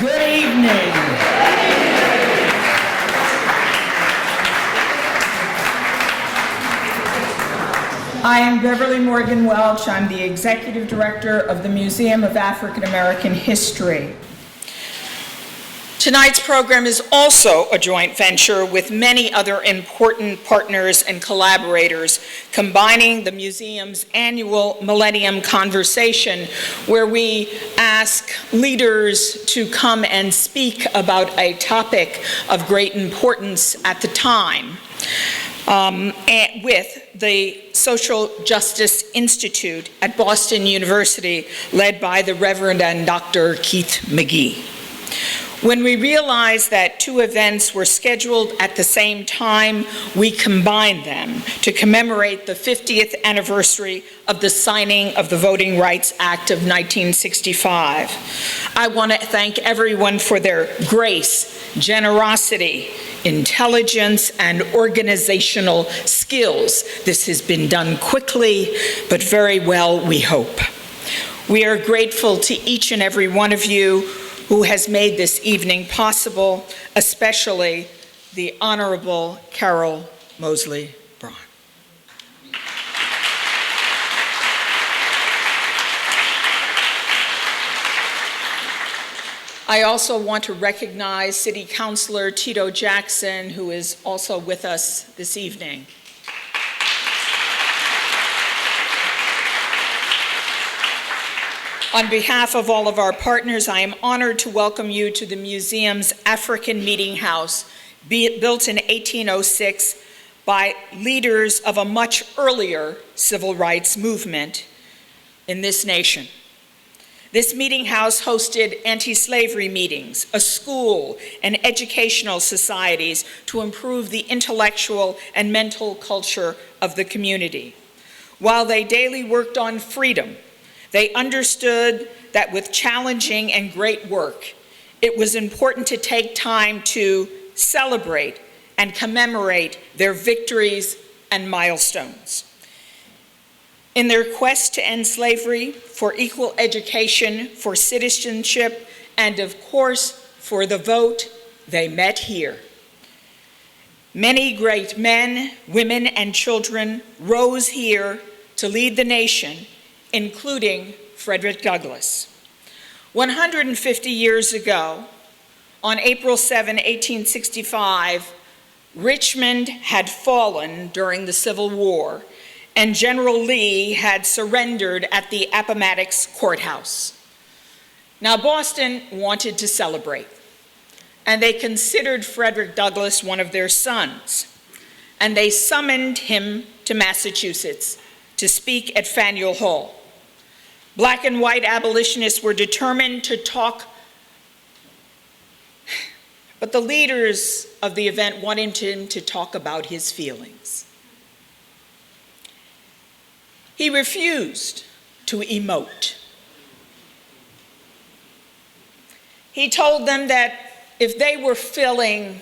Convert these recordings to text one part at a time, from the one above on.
Good evening. I am Beverly Morgan-Welch. I'm the Executive Director of the Museum of African American History. Tonight's program is also a joint venture with many other important partners and collaborators, combining the museum's annual Millennium Conversation, where we ask leaders to come and speak about a topic of great importance at the time, with the Social Justice Institute at Boston University, led by the Reverend and Dr. Keith Magee. When we realized that two events were scheduled at the same time, we combined them to commemorate the 50th anniversary of the signing of the Voting Rights Act of 1965. I want to thank everyone for their grace, generosity, intelligence, and organizational skills. This has been done quickly, but very well, we hope. We are grateful to each and every one of you who has made this evening possible, especially the Honorable Cheryl Moseley Braun. I also want to recognize City Councilor Tito Jackson, who is also with us this evening. On behalf of all of our partners, I am honored to welcome you to the museum's African Meeting House, built in 1806 by leaders of a much earlier civil rights movement in this nation. This meeting house hosted anti-slavery meetings, a school, and educational societies to improve the intellectual and mental culture of the community. While they daily worked on freedom, they understood that with challenging and great work, it was important to take time to celebrate and commemorate their victories and milestones. In their quest to end slavery, for equal education, for citizenship, and of course, for the vote, they met here. Many great men, women, and children rose here to lead the nation, including Frederick Douglass. 150 years ago, on April 7, 1865, Richmond had fallen during the Civil War, and General Lee had surrendered at the Appomattox Courthouse. Now, Boston wanted to celebrate, and they considered Frederick Douglass one of their sons, and they summoned him to Massachusetts to speak at Faneuil Hall. Black and white abolitionists were determined to talk, but the leaders of the event wanted him to talk about his feelings. He refused to emote. He told them that if they were feeling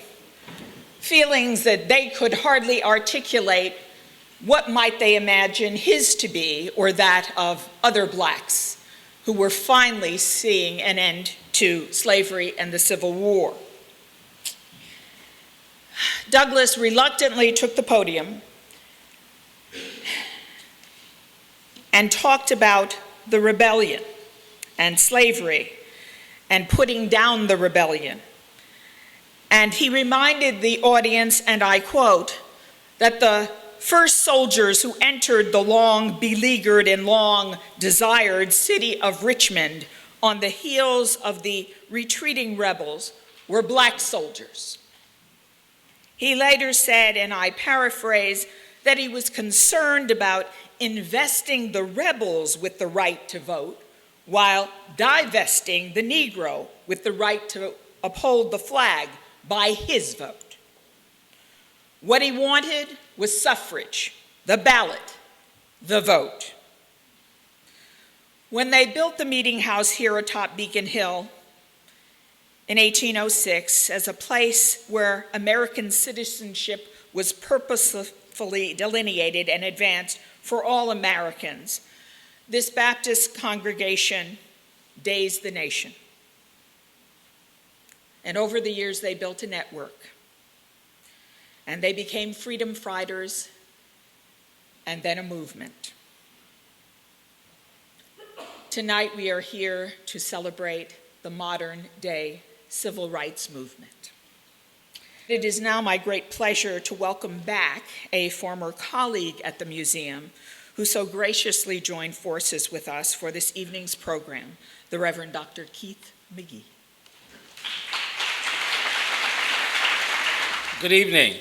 feelings that they could hardly articulate, what might they imagine his to be, or that of other blacks who were finally seeing an end to slavery and the Civil War? Douglass reluctantly took the podium and talked about the rebellion and slavery and putting down the rebellion. And he reminded the audience, and I quote, that the first soldiers who entered the long beleaguered and long desired city of Richmond on the heels of the retreating rebels were black soldiers. He later said, and I paraphrase, that he was concerned about investing the rebels with the right to vote while divesting the Negro with the right to uphold the flag by his vote. What he wanted was suffrage, the ballot, the vote. When they built the meeting house here atop Beacon Hill in 1806 as a place where American citizenship was purposefully delineated and advanced for all Americans, this Baptist congregation dazed the nation. And over the years, they built a network. And they became freedom fighters and then a movement. Tonight, we are here to celebrate the modern day civil rights movement. It is now my great pleasure to welcome back a former colleague at the museum who so graciously joined forces with us for this evening's program, the Reverend Dr. Keith Magee. Good evening.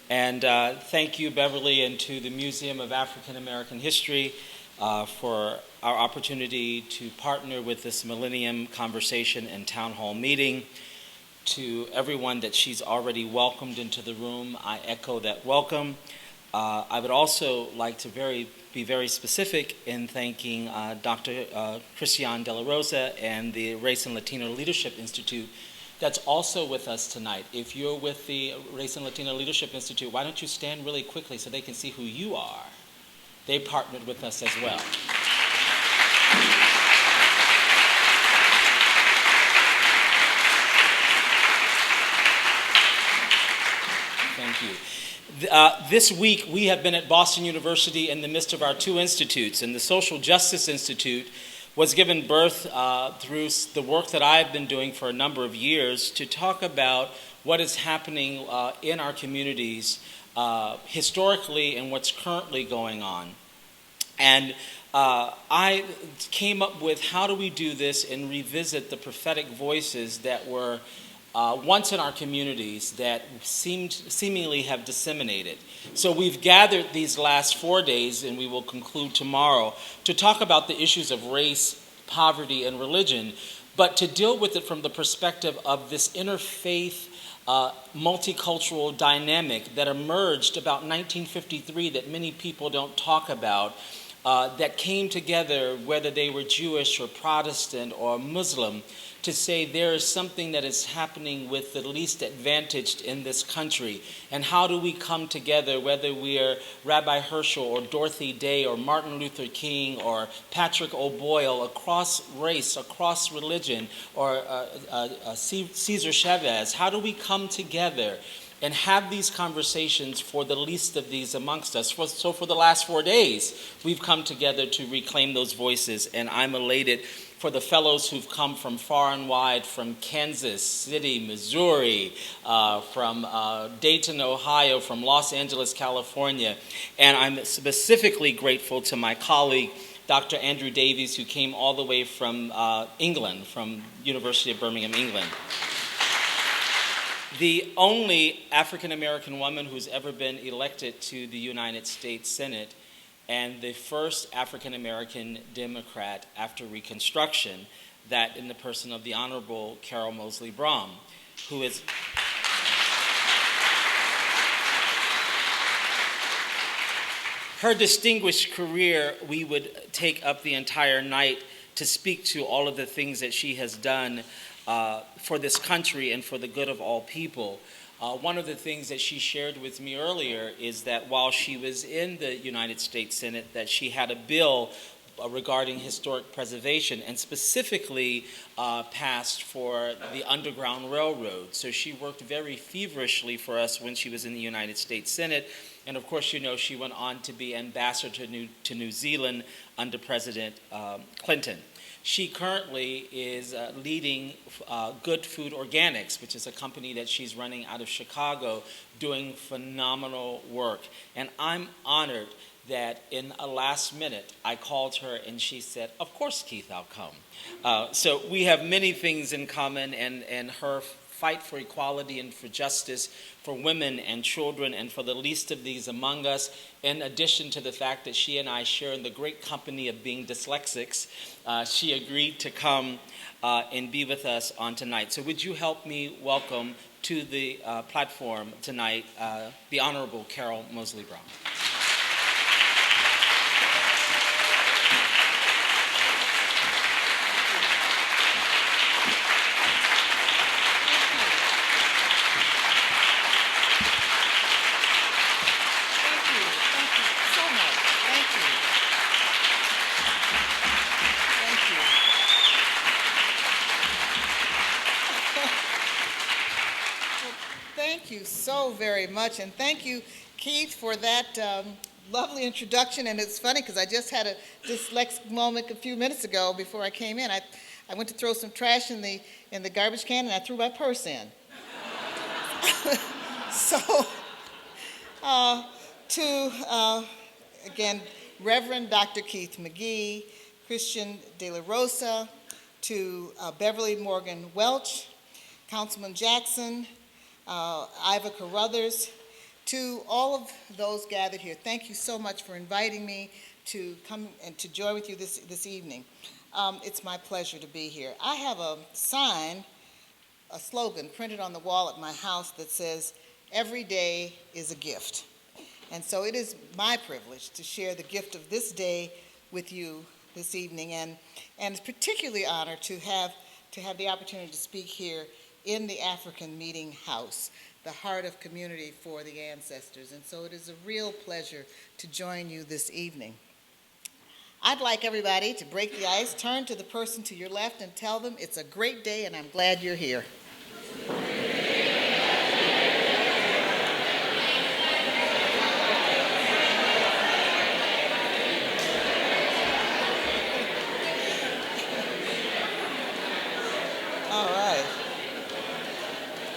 And thank you, Beverly, and to the Museum of African American History for our opportunity to partner with this Millennium Conversation and Town Hall meeting. To everyone that she's already welcomed into the room, I echo that welcome. I would also like to be very specific in thanking Dr. Christian De La Rosa and the Race and Latino Leadership Institute that's also with us tonight. If you're with the Race and Latino Leadership Institute, why don't you stand really quickly so they can see who you are? They partnered with us as well. Thank you. This week, we have been at Boston University in the midst of our two institutes, and the Social Justice Institute was given birth through the work that I've been doing for a number of years to talk about what is happening in our communities historically and what's currently going on. And I came up with how do we do this and revisit the prophetic voices that were once in our communities that seemingly have disseminated. So we've gathered these last 4 days, and we will conclude tomorrow, to talk about the issues of race, poverty, and religion, but to deal with it from the perspective of this interfaith multicultural dynamic that emerged about 1953 that many people don't talk about, that came together, whether they were Jewish or Protestant or Muslim, to say there is something that is happening with the least advantaged in this country. And how do we come together, whether we are Rabbi Heschel or Dorothy Day or Martin Luther King or Patrick O'Boyle, across race, across religion, or Cesar Chavez? How do we come together and have these conversations for the least of these amongst us? So for the last 4 days, we've come together to reclaim those voices, and I'm elated for the fellows who've come from far and wide, from Kansas City, Missouri, from Dayton, Ohio, from Los Angeles, California. And I'm specifically grateful to my colleague, Dr. Andrew Davies, who came all the way from England, from University of Birmingham, England. The only African-American woman who's ever been elected to the United States Senate, and the first African-American Democrat after Reconstruction, that in the person of the Honorable Cheryl Moseley Braun, who is her distinguished career. We would take up the entire night to speak to all of the things that she has done for this country and for the good of all people. One of the things that she shared with me earlier is that while she was in the United States Senate, that she had a bill regarding historic preservation and specifically passed for the Underground Railroad. So she worked very feverishly for us when she was in the United States Senate. And of course, you know, she went on to be ambassador to New Zealand under President Clinton. She currently is leading Good Food Organics, which is a company that she's running out of Chicago, doing phenomenal work. And I'm honored that in a last minute, I called her and she said, "Of course, Keith, I'll come." So we have many things in common, and her fight for equality and for justice for women and children and for the least of these among us, in addition to the fact that she and I share in the great company of being dyslexics, she agreed to come and be with us on tonight. So would you help me welcome to the platform tonight the Honorable Cheryl Moseley Braun. Thank you so very much, and thank you, Keith, for that lovely introduction. And it's funny because I just had a dyslexic moment a few minutes ago before I came in. I went to throw some trash in the garbage can, and I threw my purse in. So, again, Reverend Dr. Keith Magee, Christian De La Rosa, to Beverly Morgan-Welch, Councilman Jackson, Iva Carruthers, to all of those gathered here, thank you so much for inviting me to come and to join with you this evening. It's my pleasure to be here. I have a sign, a slogan printed on the wall at my house that says, "Every day is a gift." And so it is my privilege to share the gift of this day with you this evening, and it's particularly honored to have the opportunity to speak here in the African Meeting House, the heart of community for the ancestors. And so it is a real pleasure to join you this evening. I'd like everybody to break the ice, turn to the person to your left and tell them it's a great day and I'm glad you're here. All right.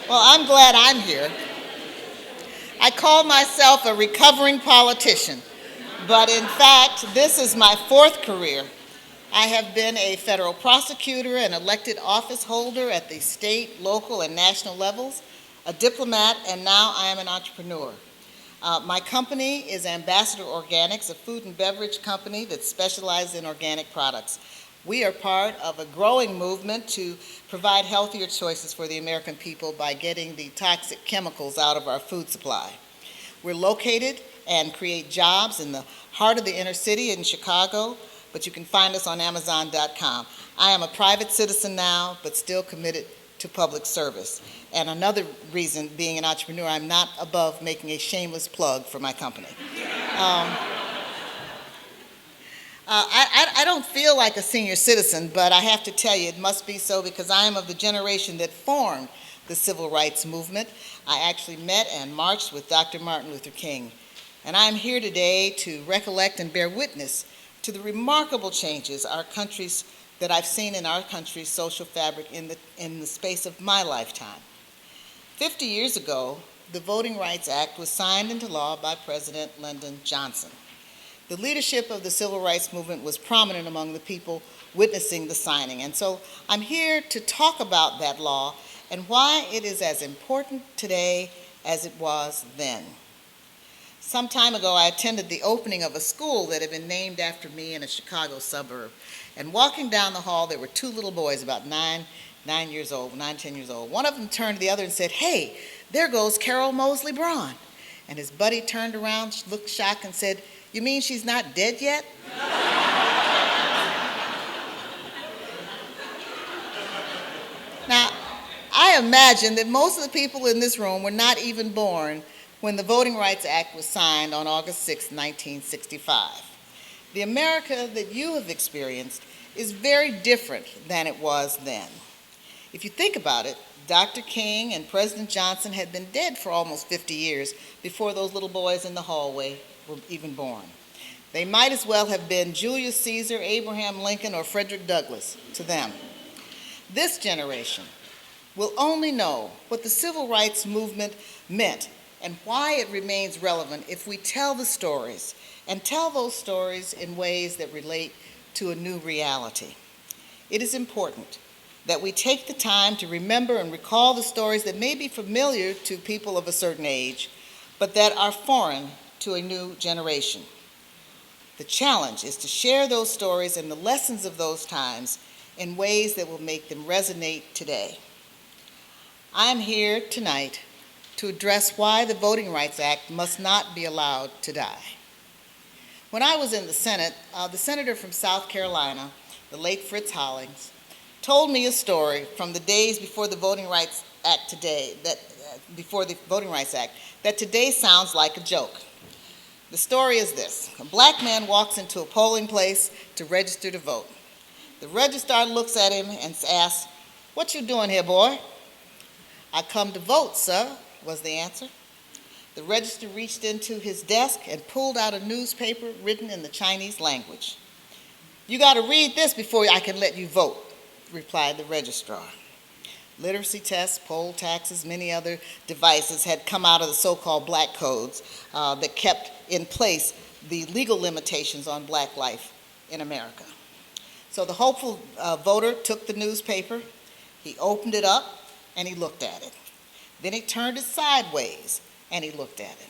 Well, I'm glad I'm here. I call myself a recovering politician, but in fact, this is my fourth career. I have been a federal prosecutor, an elected office holder at the state, local, and national levels, a diplomat, and now I am an entrepreneur. My company is Ambassador Organics, a food and beverage company that specializes in organic products. We are part of a growing movement to provide healthier choices for the American people by getting the toxic chemicals out of our food supply. We're located and create jobs in the heart of the inner city in Chicago, but you can find us on Amazon.com. I am a private citizen now, but still committed to public service. And another reason, being an entrepreneur, I'm not above making a shameless plug for my company. I don't feel like a senior citizen, but I have to tell you it must be so because I am of the generation that formed the civil rights movement. I actually met and marched with Dr. Martin Luther King. And I am here today to recollect and bear witness to the remarkable changes that I've seen in our country's social fabric in the space of my lifetime. 50 years ago, the Voting Rights Act was signed into law by President Lyndon Johnson. The leadership of the civil rights movement was prominent among the people witnessing the signing. And so I'm here to talk about that law and why it is as important today as it was then. Some time ago, I attended the opening of a school that had been named after me in a Chicago suburb. And walking down the hall, there were two little boys about 10 years old. One of them turned to the other and said, "Hey, there goes Carol Moseley Braun." And his buddy turned around, looked shocked, and said, "You mean she's not dead yet?" Now, I imagine that most of the people in this room were not even born when the Voting Rights Act was signed on August 6, 1965. The America that you have experienced is very different than it was then. If you think about it, Dr. King and President Johnson had been dead for almost 50 years before those little boys in the hallway were even born. They might as well have been Julius Caesar, Abraham Lincoln, or Frederick Douglass to them. This generation will only know what the civil rights movement meant and why it remains relevant if we tell the stories and tell those stories in ways that relate to a new reality. It is important that we take the time to remember and recall the stories that may be familiar to people of a certain age, but that are foreign to a new generation. The challenge is to share those stories and the lessons of those times in ways that will make them resonate today. I am here tonight to address why the Voting Rights Act must not be allowed to die. When I was in the Senate, the senator from South Carolina, the late Fritz Hollings, told me a story from the days before the Voting Rights Act that today sounds like a joke. The story is this: a black man walks into a polling place to register to vote. The registrar looks at him and asks, "What you doing here, boy?" "I come to vote, sir," was the answer. The register reached into his desk and pulled out a newspaper written in the Chinese language. "You got to read this before I can let you vote," replied the registrar. Literacy tests, poll taxes, many other devices had come out of the so-called black codes that kept in place the legal limitations on black life in America. So the hopeful voter took the newspaper, he opened it up, and he looked at it. Then he turned it sideways, and he looked at it.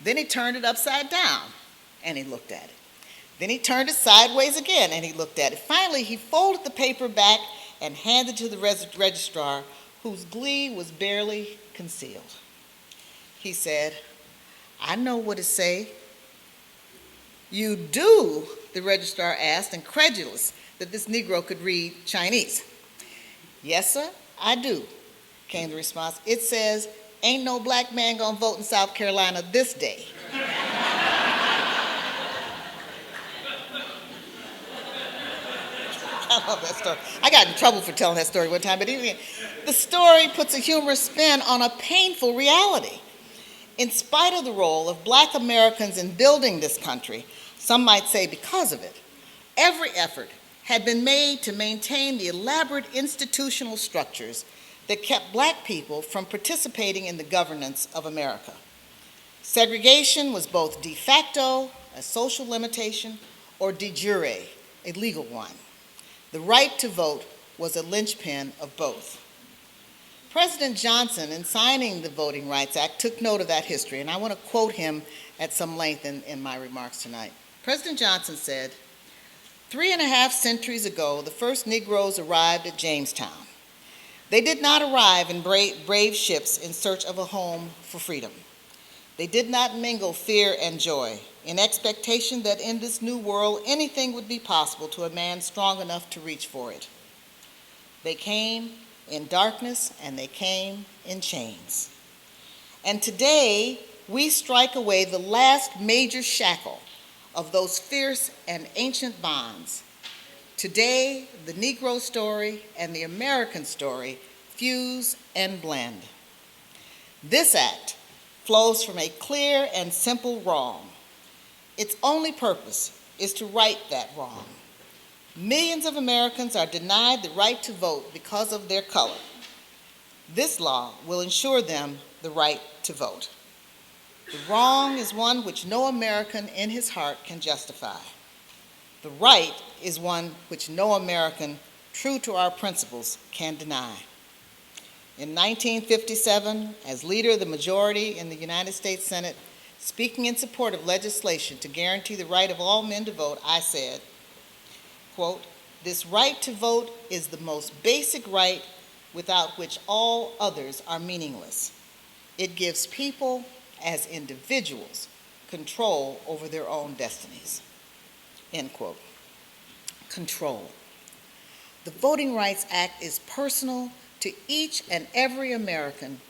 Then he turned it upside down, and he looked at it. Then he turned it sideways again, and he looked at it. Finally, he folded the paper back and handed it to the registrar, whose glee was barely concealed. He said, "I know what it say." "You do?" the registrar asked, incredulous that this Negro could read Chinese. "Yes, sir, I do," came the response. "It says, ain't no black man gonna vote in South Carolina this day." I love that story. I got in trouble for telling that story one time, but even the story puts a humorous spin on a painful reality. In spite of the role of black Americans in building this country, some might say because of it, every effort had been made to maintain the elaborate institutional structures that kept black people from participating in the governance of America. Segregation was both de facto, a social limitation, or de jure, a legal one. The right to vote was a linchpin of both. President Johnson, in signing the Voting Rights Act, took note of that history, and I want to quote him at some length in my remarks tonight. President Johnson said, 3.5 centuries ago, the first Negroes arrived at Jamestown. They did not arrive in brave ships in search of a home for freedom. They did not mingle fear and joy in expectation that in this new world anything would be possible to a man strong enough to reach for it. They came in darkness and they came in chains. And today we strike away the last major shackle of those fierce and ancient bonds. Today, the Negro story and the American story fuse and blend. This act flows from a clear and simple wrong. Its only purpose is to right that wrong. Millions of Americans are denied the right to vote because of their color. This law will ensure them the right to vote. The wrong is one which no American in his heart can justify. The right is one which no American, true to our principles, can deny. In 1957, as leader of the majority in the United States Senate, speaking in support of legislation to guarantee the right of all men to vote, I said, quote, "This right to vote is the most basic right without which all others are meaningless. It gives people, as individuals, control over their own destinies." End quote. Control. The Voting Rights Act is personal to each and every American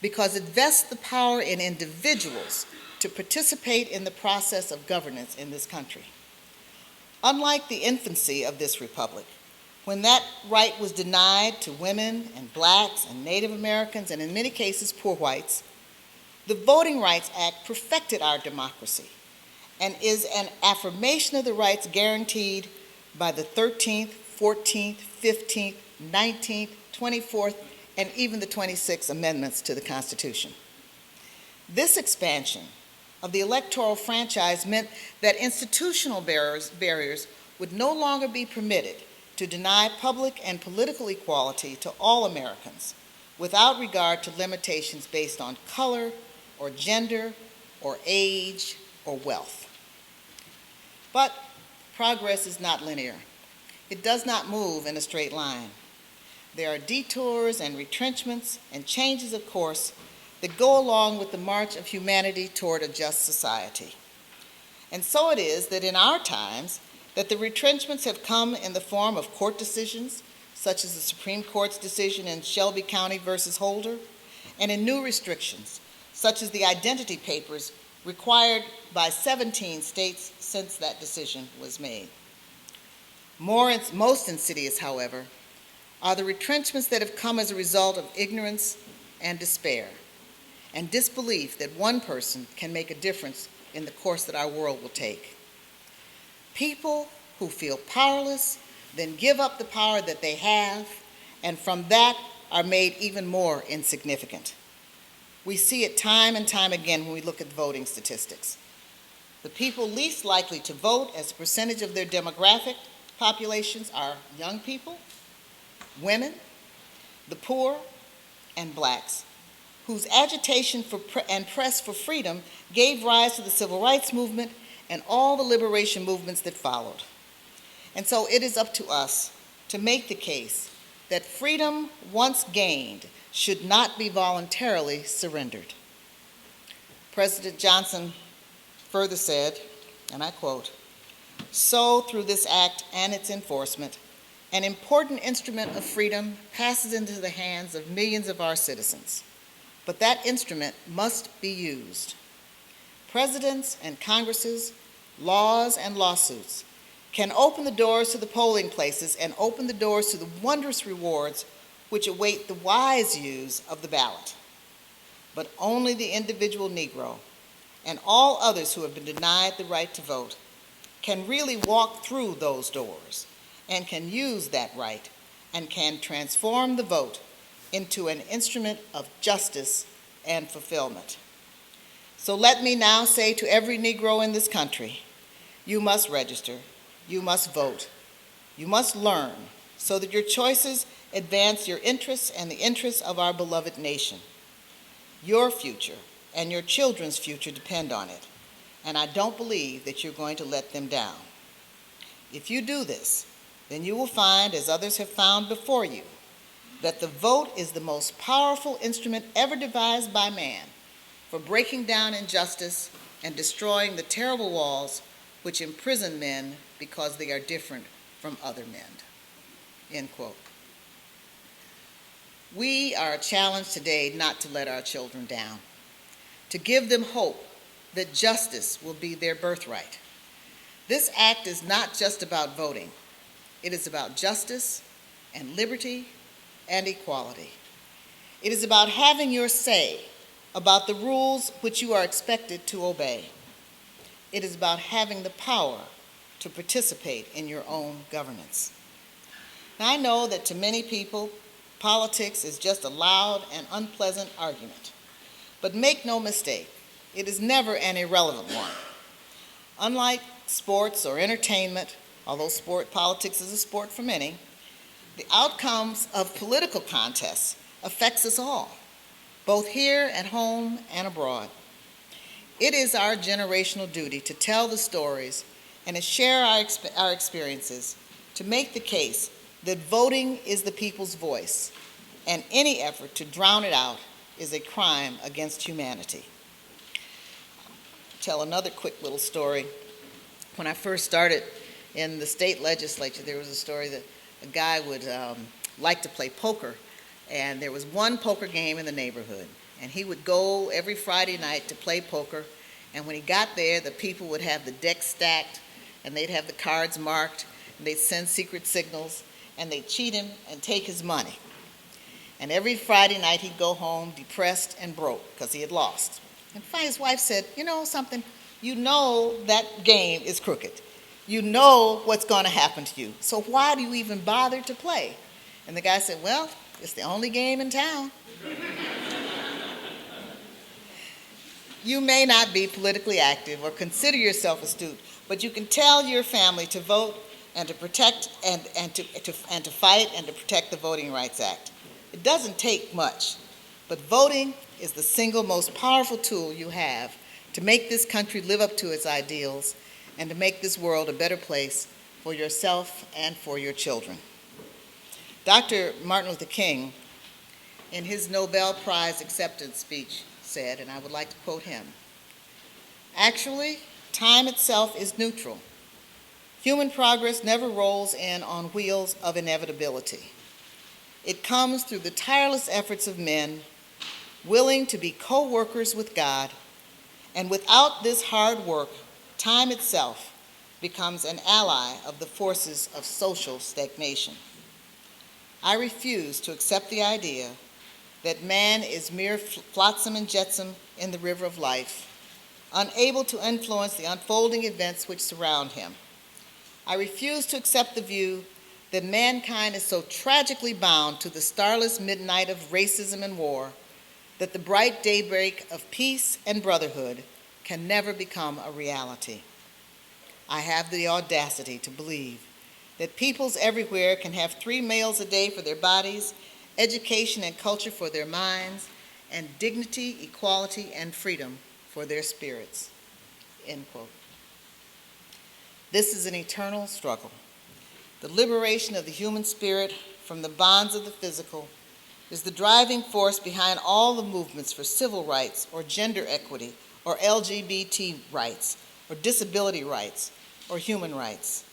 because it vests the power in individuals to participate in the process of governance in this country. Unlike the infancy of this republic, when that right was denied to women and blacks and Native Americans and in many cases poor whites, the Voting Rights Act perfected our democracy and is an affirmation of the rights guaranteed by the 13th, 14th, 15th, 19th, 24th, and even the 26th amendments to the Constitution. This expansion of the electoral franchise meant that institutional barriers would no longer be permitted to deny public and political equality to all Americans without regard to limitations based on color or gender or age or wealth. But progress is not linear. It does not move in a straight line. There are detours and retrenchments and changes of course that go along with the march of humanity toward a just society. And so it is that in our times that the retrenchments have come in the form of court decisions, such as the Supreme Court's decision in Shelby County versus Holder, and in new restrictions, such as the identity papers required by 17 states since that decision was made. Most insidious, however, are the retrenchments that have come as a result of ignorance and despair. and disbelief that one person can make a difference in the course that our world will take. People who feel powerless then give up the power that they have, and from that are made even more insignificant. We see it time and time again when we look at voting statistics. The people least likely to vote as a percentage of their demographic populations are young people, women, the poor, and blacks, whose agitation and press for freedom gave rise to the civil rights movement and all the liberation movements that followed. And so it is up to us to make the case that freedom once gained should not be voluntarily surrendered. President Johnson further said, and I quote, "So through this act and its enforcement, an important instrument of freedom passes into the hands of millions of our citizens, but that instrument must be used. Presidents and Congresses, laws and lawsuits can open the doors to the polling places and open the doors to the wondrous rewards which await the wise use of the ballot. But only the individual Negro and all others who have been denied the right to vote can really walk through those doors and can use that right and can transform the vote into an instrument of justice and fulfillment. So let me now say to every Negro in this country, you must register, you must vote, you must learn so that your choices advance your interests and the interests of our beloved nation. Your future and your children's future depend on it, and I don't believe that you're going to let them down. If you do this, then you will find, as others have found before you, that the vote is the most powerful instrument ever devised by man for breaking down injustice and destroying the terrible walls which imprison men because they are different from other men." End quote. We are challenged today not to let our children down, to give them hope that justice will be their birthright. This act is not just about voting. It is about justice and liberty and equality. It is about having your say about the rules which you are expected to obey. It is about having the power to participate in your own governance. Now, I know that to many people, politics is just a loud and unpleasant argument. But make no mistake, it is never an irrelevant one. Unlike sports or entertainment, although politics is a sport for many, the outcomes of political contests affects us all, both here at home and abroad. It is our generational duty to tell the stories and to share our experiences, to make the case that voting is the people's voice, and any effort to drown it out is a crime against humanity. I'll tell another quick little story. When I first started in the state legislature, there was a story that a guy would like to play poker, and there was one poker game in the neighborhood, and he would go every Friday night to play poker, and when he got there, the people would have the deck stacked, and they'd have the cards marked, and they'd send secret signals, and they'd cheat him and take his money. And every Friday night he'd go home depressed and broke because he had lost. And finally his wife said, "You know something? You know that game is crooked. You know what's going to happen to you. So why do you even bother to play?" And the guy said, "Well, it's the only game in town." You may not be politically active or consider yourself astute, but you can tell your family to vote and to protect and to fight and to protect the Voting Rights Act. It doesn't take much, but voting is the single most powerful tool you have to make this country live up to its ideals and to make this world a better place for yourself and for your children. Dr. Martin Luther King, in his Nobel Prize acceptance speech, said, and I would like to quote him, "Actually, time itself is neutral. Human progress never rolls in on wheels of inevitability. It comes through the tireless efforts of men willing to be co-workers with God, and without this hard work, time itself becomes an ally of the forces of social stagnation. I refuse to accept the idea that man is mere flotsam and jetsam in the river of life, unable to influence the unfolding events which surround him. I refuse to accept the view that mankind is so tragically bound to the starless midnight of racism and war that the bright daybreak of peace and brotherhood can never become a reality. I have the audacity to believe that peoples everywhere can have 3 meals a day for their bodies, education and culture for their minds, and dignity, equality, and freedom for their spirits." End quote. This is an eternal struggle. The liberation of the human spirit from the bonds of the physical is the driving force behind all the movements for civil rights or gender equity or LGBT rights or disability rights or human rights.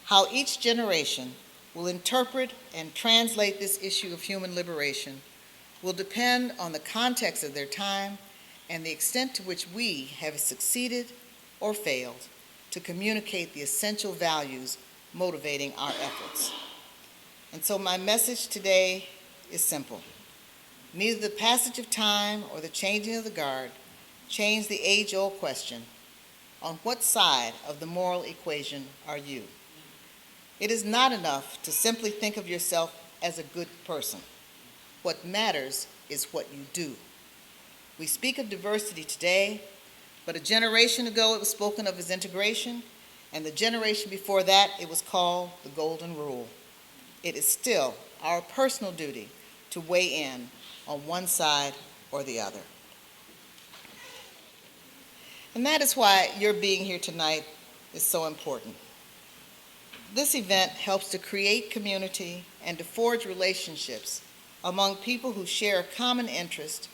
How each generation will interpret and translate this issue of human liberation will depend on the context of their time and the extent to which we have succeeded or failed to communicate the essential values motivating our efforts. And so my message today is simple. Neither the passage of time or the changing of the guard change the age-old question, on what side of the moral equation are you? It is not enough to simply think of yourself as a good person. What matters is what you do. We speak of diversity today, but a generation ago it was spoken of as integration, and the generation before that it was called the Golden Rule. It is still our personal duty to weigh in on one side or the other. And that is why your being here tonight is so important. This event helps to create community and to forge relationships among people who share a common interest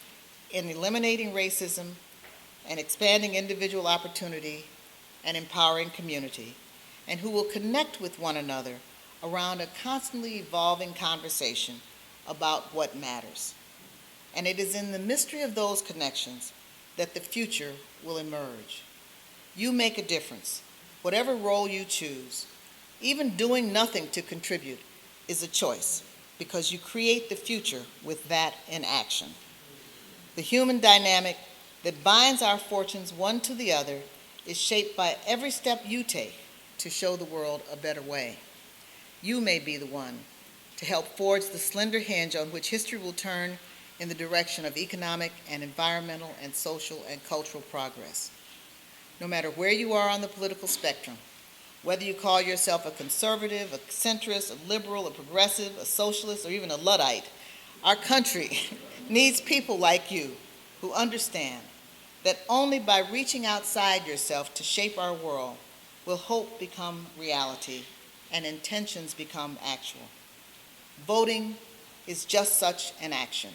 in eliminating racism and expanding individual opportunity and empowering community, and who will connect with one another around a constantly evolving conversation about what matters. And it is in the mystery of those connections that the future will emerge. You make a difference, whatever role you choose. Even doing nothing to contribute is a choice, because you create the future with that in action. The human dynamic that binds our fortunes one to the other is shaped by every step you take to show the world a better way. You may be the one to help forge the slender hinge on which history will turn in the direction of economic and environmental and social and cultural progress. No matter where you are on the political spectrum, whether you call yourself a conservative, a centrist, a liberal, a progressive, a socialist, or even a Luddite, our country needs people like you who understand that only by reaching outside yourself to shape our world will hope become reality and intentions become actual. Voting is just such an action,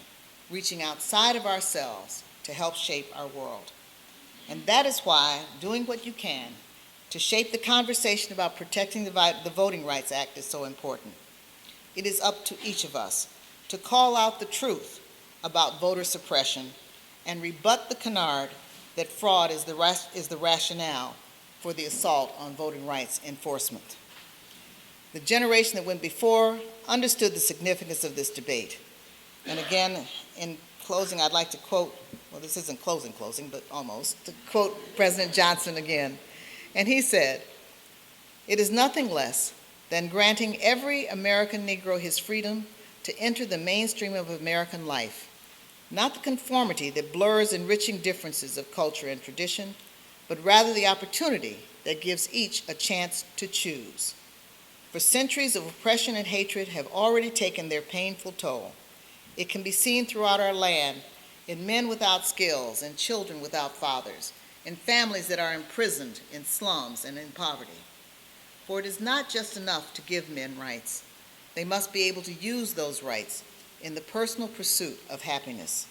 reaching outside of ourselves to help shape our world. And that is why doing what you can to shape the conversation about protecting the Voting Rights Act is so important. It is up to each of us to call out the truth about voter suppression and rebut the canard that fraud is the rationale for the assault on voting rights enforcement. The generation that went before understood the significance of this debate. And again, in closing, I'd like to quote, well, this isn't closing, but almost, to quote President Johnson again. And he said, "It is nothing less than granting every American Negro his freedom to enter the mainstream of American life, not the conformity that blurs enriching differences of culture and tradition, but rather the opportunity that gives each a chance to choose. For centuries of oppression and hatred have already taken their painful toll. It can be seen throughout our land in men without skills and children without fathers, in families that are imprisoned in slums and in poverty. For it is not just enough to give men rights. They must be able to use those rights in the personal pursuit of happiness.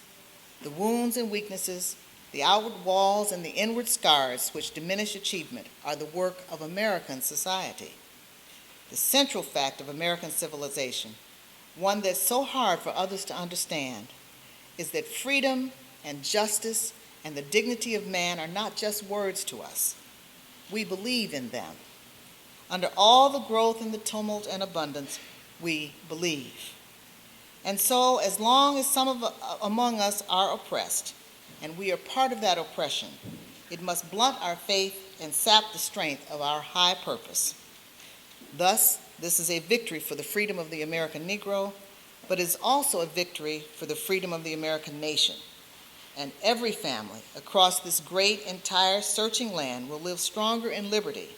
The wounds and weaknesses, the outward walls and the inward scars which diminish achievement are the work of American society. The central fact of American civilization, one that's so hard for others to understand, is that freedom and justice and the dignity of man are not just words to us. We believe in them. Under all the growth and the tumult and abundance, we believe. And so, as long as some among us are oppressed, and we are part of that oppression, it must blunt our faith and sap the strength of our high purpose. Thus, this is a victory for the freedom of the American Negro, but is also a victory for the freedom of the American nation. And every family across this great, entire, searching land will live stronger in liberty,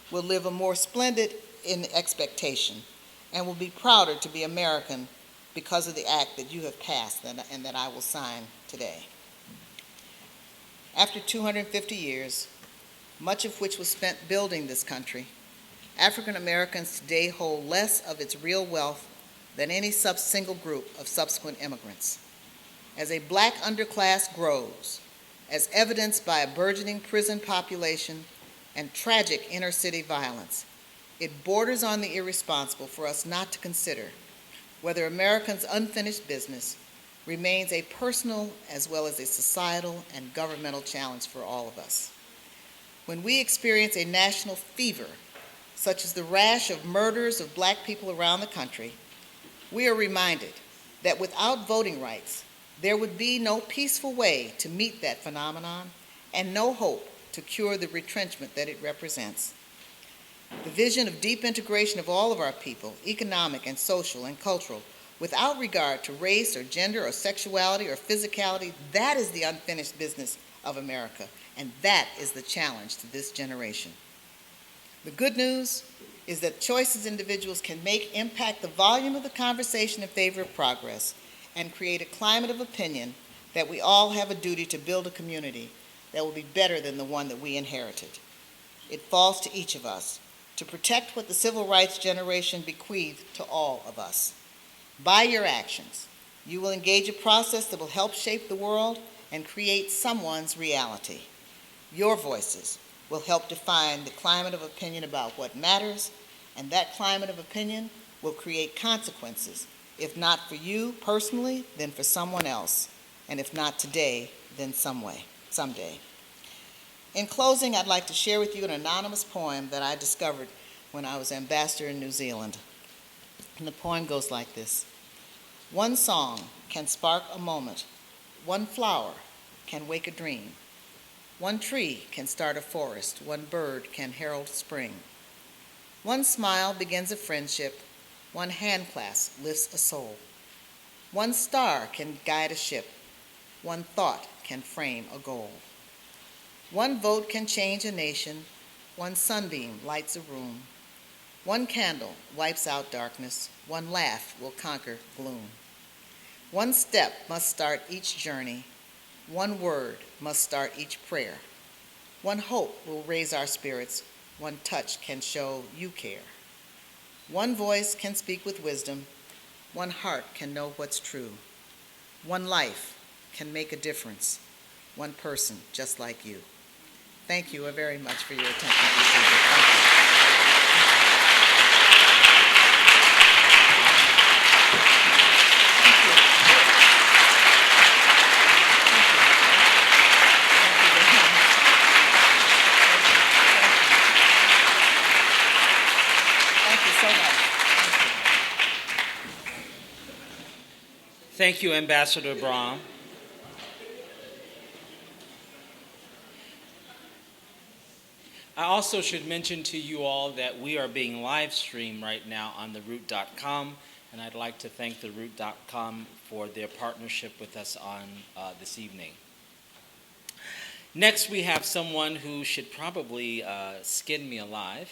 will live a more splendid in expectation, and will be prouder to be American because of the act that you have passed and that I will sign today. After 250 years, much of which was spent building this country, African Americans today hold less of its real wealth than any single group of subsequent immigrants. As a black underclass grows, as evidenced by a burgeoning prison population and tragic inner-city violence, it borders on the irresponsible for us not to consider whether Americans' unfinished business remains a personal as well as a societal and governmental challenge for all of us. When we experience a national fever, such as the rash of murders of black people around the country, we are reminded that without voting rights, there would be no peaceful way to meet that phenomenon and no hope to cure the retrenchment that it represents. The vision of deep integration of all of our people, economic and social and cultural, without regard to race or gender or sexuality or physicality, that is the unfinished business of America, and that is the challenge to this generation. The good news is that choices individuals can make impact the volume of the conversation in favor of progress and create a climate of opinion that we all have a duty to build a community that will be better than the one that we inherited. It falls to each of us to protect what the civil rights generation bequeathed to all of us. By your actions, you will engage a process that will help shape the world and create someone's reality. Your voices will help define the climate of opinion about what matters, and that climate of opinion will create consequences, if not for you personally, then for someone else, and if not today, then someday. In closing, I'd like to share with you an anonymous poem that I discovered when I was ambassador in New Zealand. And the poem goes like this. One song can spark a moment. One flower can wake a dream. One tree can start a forest. One bird can herald spring. One smile begins a friendship. One hand clasp lifts a soul. One star can guide a ship. One thought can frame a goal. One vote can change a nation. One sunbeam lights a room. One candle wipes out darkness. One laugh will conquer gloom. One step must start each journey. One word must start each prayer. One hope will raise our spirits. One touch can show you care. One voice can speak with wisdom. One heart can know what's true. One life can make a difference. One person just like you. Thank you very much for your attention this evening. Thank you. Thank you, Ambassador Braun. I also should mention to you all that we are being live streamed right now on theroot.com, and I'd like to thank theroot.com for their partnership with us on this evening. Next, we have someone who should probably skin me alive.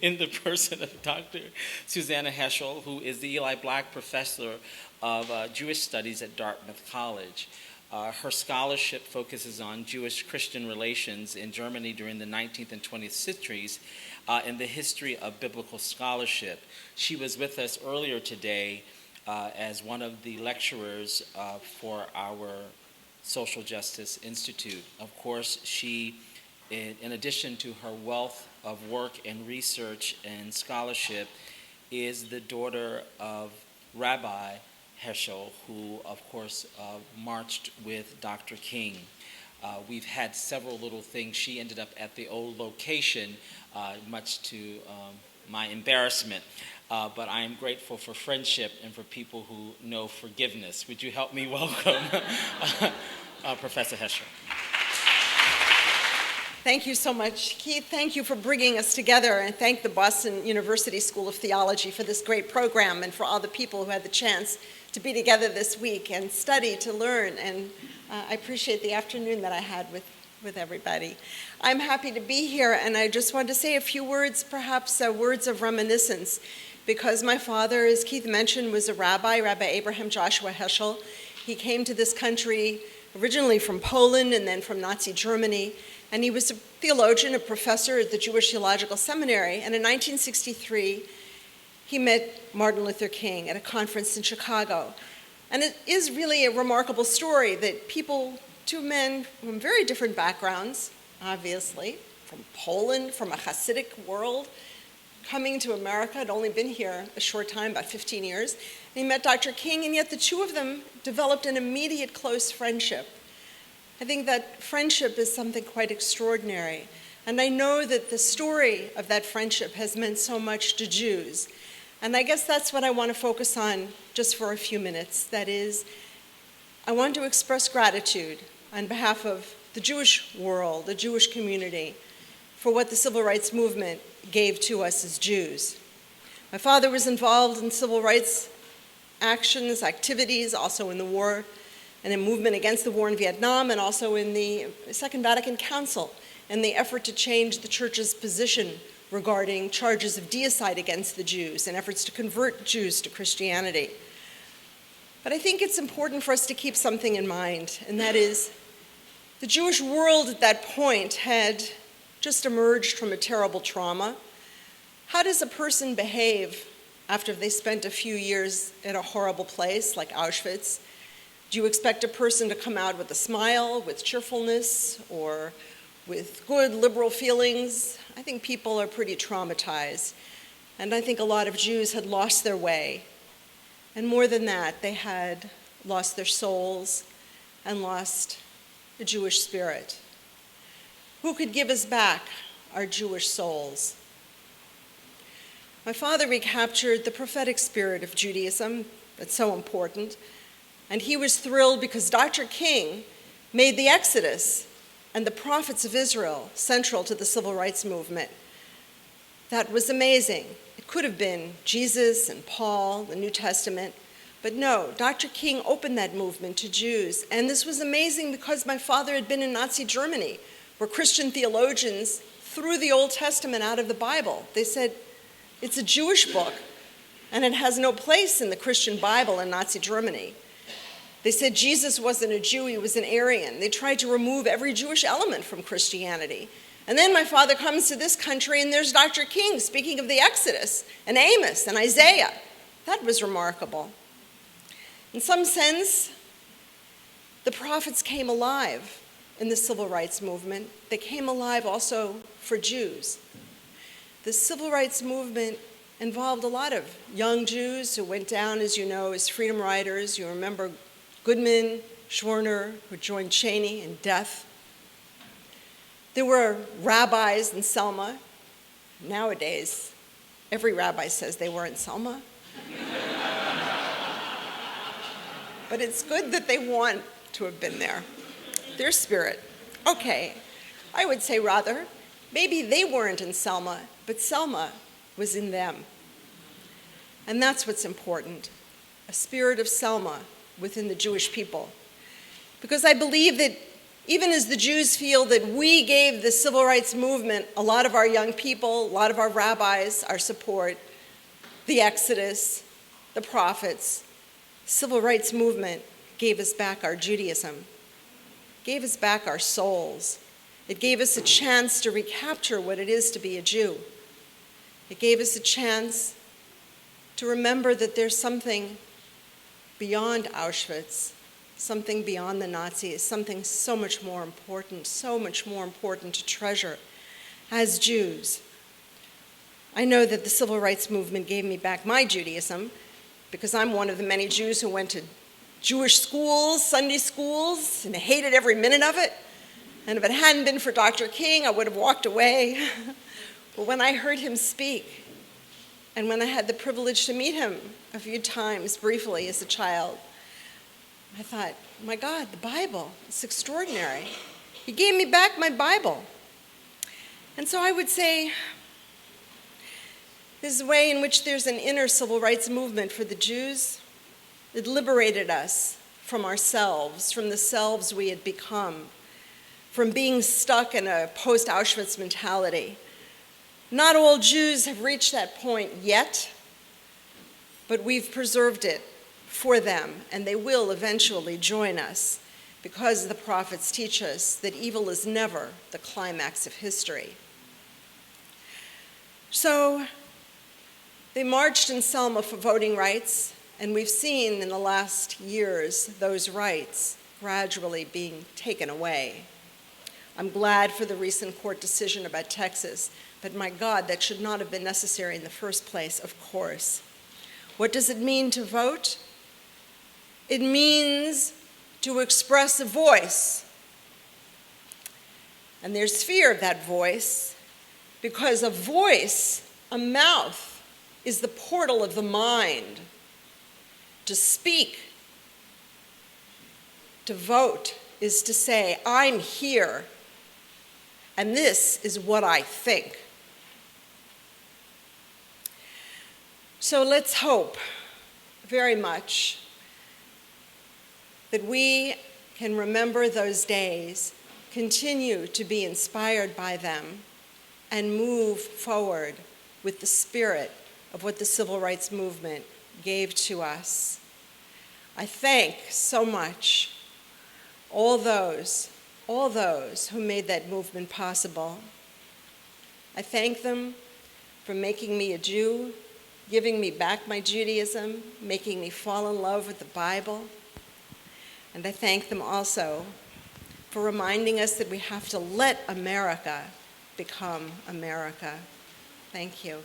In the person of Dr. Susannah Heschel, who is the Eli Black Professor of Jewish Studies at Dartmouth College. Her scholarship focuses on Jewish-Christian relations in Germany during the 19th and 20th centuries and the history of biblical scholarship. She was with us earlier today as one of the lecturers for our Social Justice Institute. Of course, she, in addition to her wealth of work and research and scholarship, is the daughter of Rabbi Heschel, who, of course, marched with Dr. King. We've had several little things. She ended up at the old location, much to my embarrassment. but I am grateful for friendship and for people who know forgiveness. Would you help me welcome Professor Heschel? Thank you so much, Keith. Thank you for bringing us together, and thank the Boston University School of Theology for this great program and for all the people who had the chance to be together this week and study, to learn, and I appreciate the afternoon that I had with everybody. I'm happy to be here, and I just wanted to say a few words, perhaps words of reminiscence, because my father, as Keith mentioned, was a rabbi, Rabbi Abraham Joshua Heschel. He came to this country originally from Poland and then from Nazi Germany, and he was a theologian, a professor at the Jewish Theological Seminary, and in 1963, he met Martin Luther King at a conference in Chicago. And it is really a remarkable story that people, two men from very different backgrounds, obviously, from Poland, from a Hasidic world, coming to America, had only been here a short time, about 15 years, and he met Dr. King, and yet the two of them developed an immediate close friendship. I think that friendship is something quite extraordinary, and I know that the story of that friendship has meant so much to Jews, and I guess that's what I want to focus on just for a few minutes. That is, I want to express gratitude on behalf of the Jewish world, the Jewish community, for what the civil rights movement gave to us as Jews. My father was involved in civil rights actions, activities, also in the war, and a movement against the war in Vietnam, and also in the Second Vatican Council, and the effort to change the church's position regarding charges of deicide against the Jews and efforts to convert Jews to Christianity. But I think it's important for us to keep something in mind, and that is the Jewish world at that point had just emerged from a terrible trauma. How does a person behave after they spent a few years in a horrible place like Auschwitz? Do you expect a person to come out with a smile, with cheerfulness, or with good liberal feelings? I think people are pretty traumatized. And I think a lot of Jews had lost their way. And more than that, they had lost their souls and lost the Jewish spirit. Who could give us back our Jewish souls? My father recaptured the prophetic spirit of Judaism. That's so important. And he was thrilled because Dr. King made the Exodus and the prophets of Israel central to the civil rights movement. That was amazing. It could have been Jesus and Paul, the New Testament, but no, Dr. King opened that movement to Jews. And this was amazing because my father had been in Nazi Germany, where Christian theologians threw the Old Testament out of the Bible. They said, it's a Jewish book, and it has no place in the Christian Bible in Nazi Germany. They said Jesus wasn't a Jew, he was an Aryan. They tried to remove every Jewish element from Christianity. And then my father comes to this country, and there's Dr. King speaking of the Exodus, and Amos, and Isaiah. That was remarkable. In some sense, the prophets came alive in the civil rights movement. They came alive also for Jews. The civil rights movement involved a lot of young Jews who went down, as you know, as freedom riders. You remember Goodman, Schwerner, who joined Cheney in death. There were rabbis in Selma. Nowadays, every rabbi says they were in Selma. But it's good that they want to have been there. Their spirit. Okay, I would say rather, maybe they weren't in Selma, but Selma was in them. And that's what's important, a spirit of Selma within the Jewish people. Because I believe that even as the Jews feel that we gave the civil rights movement, a lot of our young people, a lot of our rabbis, our support, the Exodus, the prophets, civil rights movement gave us back our Judaism, gave us back our souls. It gave us a chance to recapture what it is to be a Jew. It gave us a chance to remember that there's something beyond Auschwitz, something beyond the Nazis, something so much more important to treasure as Jews. I know that the civil rights movement gave me back my Judaism because I'm one of the many Jews who went to Jewish schools, Sunday schools, and hated every minute of it. And if it hadn't been for Dr. King, I would have walked away. But when I heard him speak, And when I had the privilege to meet him a few times briefly as a child, I thought, my God, the Bible, it's extraordinary. He gave me back my Bible. And so I would say there's a way in which there's an inner civil rights movement for the Jews. It liberated us from ourselves, from the selves we had become, from being stuck in a post-Auschwitz mentality. Not all Jews have reached that point yet, but we've preserved it for them, and they will eventually join us because the prophets teach us that evil is never the climax of history. So they marched in Selma for voting rights, and we've seen in the last years those rights gradually being taken away. I'm glad for the recent court decision about Texas, but my God, that should not have been necessary in the first place, of course. What does it mean to vote? It means to express a voice. And there's fear of that voice, because a voice, a mouth, is the portal of the mind. To speak, to vote, is to say, I'm here, and this is what I think. So let's hope very much that we can remember those days, continue to be inspired by them, and move forward with the spirit of what the civil rights movement gave to us. I thank so much all those who made that movement possible. I thank them for making me a Jew, giving me back my Judaism, making me fall in love with the Bible. And I thank them also for reminding us that we have to let America become America. Thank you.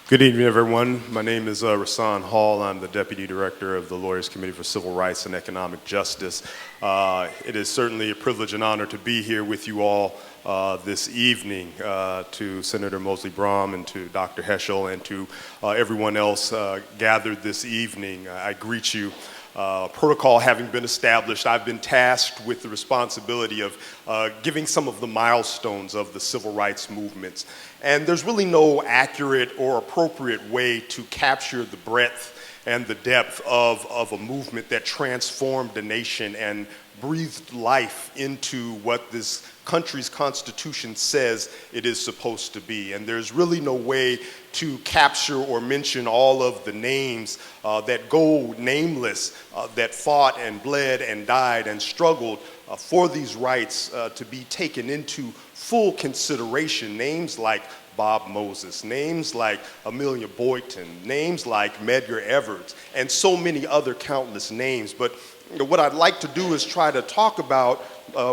Good evening, everyone. My name is Rahsaan Hall. I'm the Deputy Director of the Lawyers Committee for Civil Rights and Economic Justice. It is certainly a privilege and honor to be here with you all this evening, to Senator Moseley Braun and to Dr. Heschel and to everyone else gathered this evening. I greet you. Protocol having been established, I've been tasked with the responsibility of giving some of the milestones of the civil rights movements. And there's really no accurate or appropriate way to capture the breadth and the depth of a movement that transformed the nation and breathed life into what this country's constitution says it is supposed to be. And there's really no way to capture or mention all of the names that go nameless, that fought and bled and died and struggled for these rights to be taken into full consideration. Names like Bob Moses, names like Amelia Boynton, names like Medgar Evers, and so many other countless names. But what I'd like to do is try to talk about,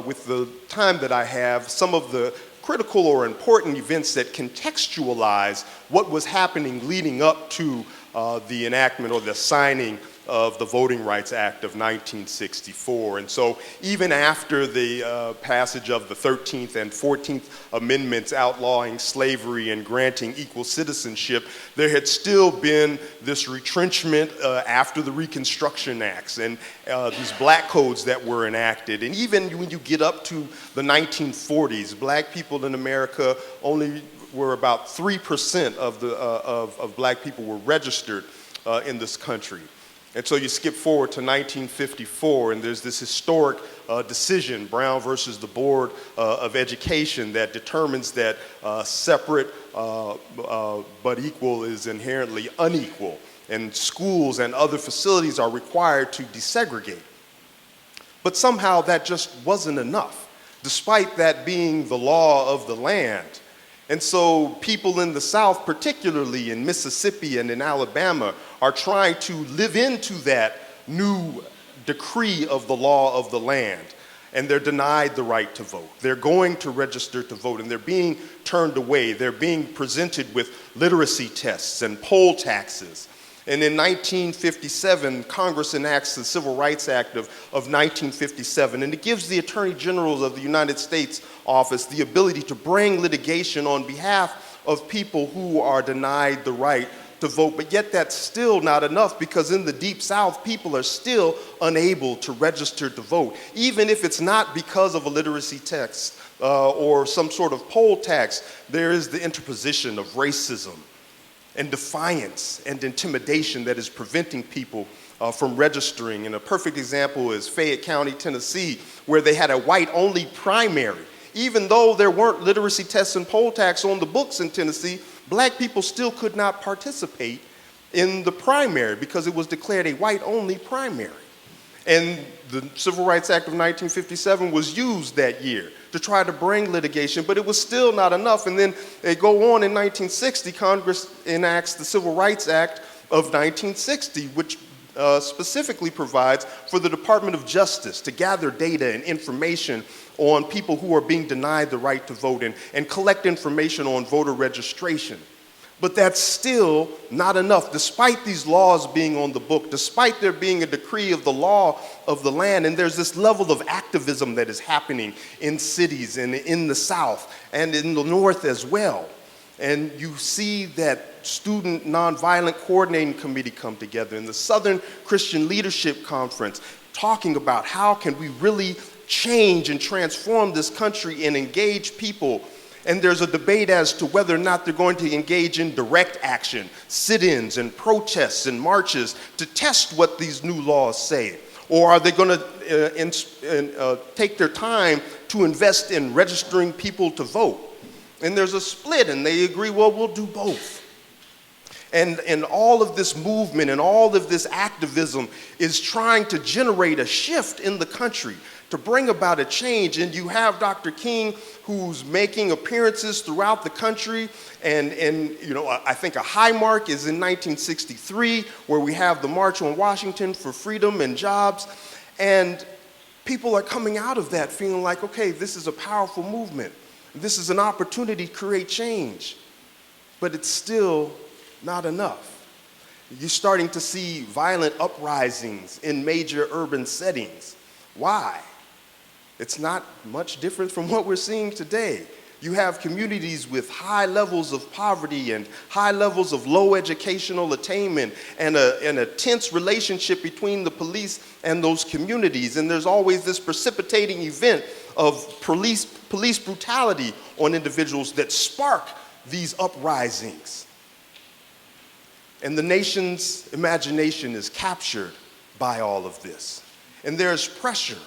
with the time that I have, some of the critical or important events that contextualize what was happening leading up to the enactment or the signing of the Voting Rights Act of 1964. And so even after the passage of the 13th and 14th Amendments outlawing slavery and granting equal citizenship, there had still been this retrenchment after the Reconstruction Acts and these black codes that were enacted. And even when you get up to the 1940s, black people in America only were about 3% of black people were registered in this country. And so you skip forward to 1954, and there's this historic decision, Brown versus the Board of Education, that determines that separate but equal is inherently unequal, and schools and other facilities are required to desegregate. But somehow that just wasn't enough, despite that being the law of the land. And so people in the South, particularly in Mississippi and in Alabama, are trying to live into that new decree of the law of the land. And they're denied the right to vote. They're going to register to vote, and they're being turned away. They're being presented with literacy tests and poll taxes. And in 1957, Congress enacts the Civil Rights Act of 1957, and it gives the Attorney General of the United States office the ability to bring litigation on behalf of people who are denied the right to vote. But yet that's still not enough, because in the Deep South, people are still unable to register to vote, even if it's not because of a literacy test or some sort of poll tax. There is the interposition of racism and defiance and intimidation that is preventing people from registering. And a perfect example is Fayette County, Tennessee, where they had a white-only primary. Even though there weren't literacy tests and poll tax on the books in Tennessee, black people still could not participate in the primary because it was declared a white-only primary. And the Civil Rights Act of 1957 was used that year to try to bring litigation, but it was still not enough. And then they go on in 1960, Congress enacts the Civil Rights Act of 1960, which specifically provides for the Department of Justice to gather data and information on people who are being denied the right to vote and collect information on voter registration. But that's still not enough, despite these laws being on the book, despite there being a decree of the law of the land. And there's this level of activism that is happening in cities and in the South and in the North as well. And you see that Student Nonviolent Coordinating Committee come together and the Southern Christian Leadership Conference talking about how can we really change and transform this country and engage people. And there's a debate as to whether or not they're going to engage in direct action, sit-ins and protests and marches to test what these new laws say. Or are they going to take their time to invest in registering people to vote? And there's a split, and they agree, well, we'll do both. And all of this movement and all of this activism is trying to generate a shift in the country, to bring about a change. And you have Dr. King, who's making appearances throughout the country. And you know, I think a high mark is in 1963, where we have the March on Washington for Freedom and Jobs. And people are coming out of that feeling like, okay, this is a powerful movement. This is an opportunity to create change. But it's still not enough. You're starting to see violent uprisings in major urban settings. Why? It's not much different from what we're seeing today. You have communities with high levels of poverty and high levels of low educational attainment and a tense relationship between the police and those communities. And there's always this precipitating event of police brutality on individuals that spark these uprisings. And the nation's imagination is captured by all of this. And there's pressure.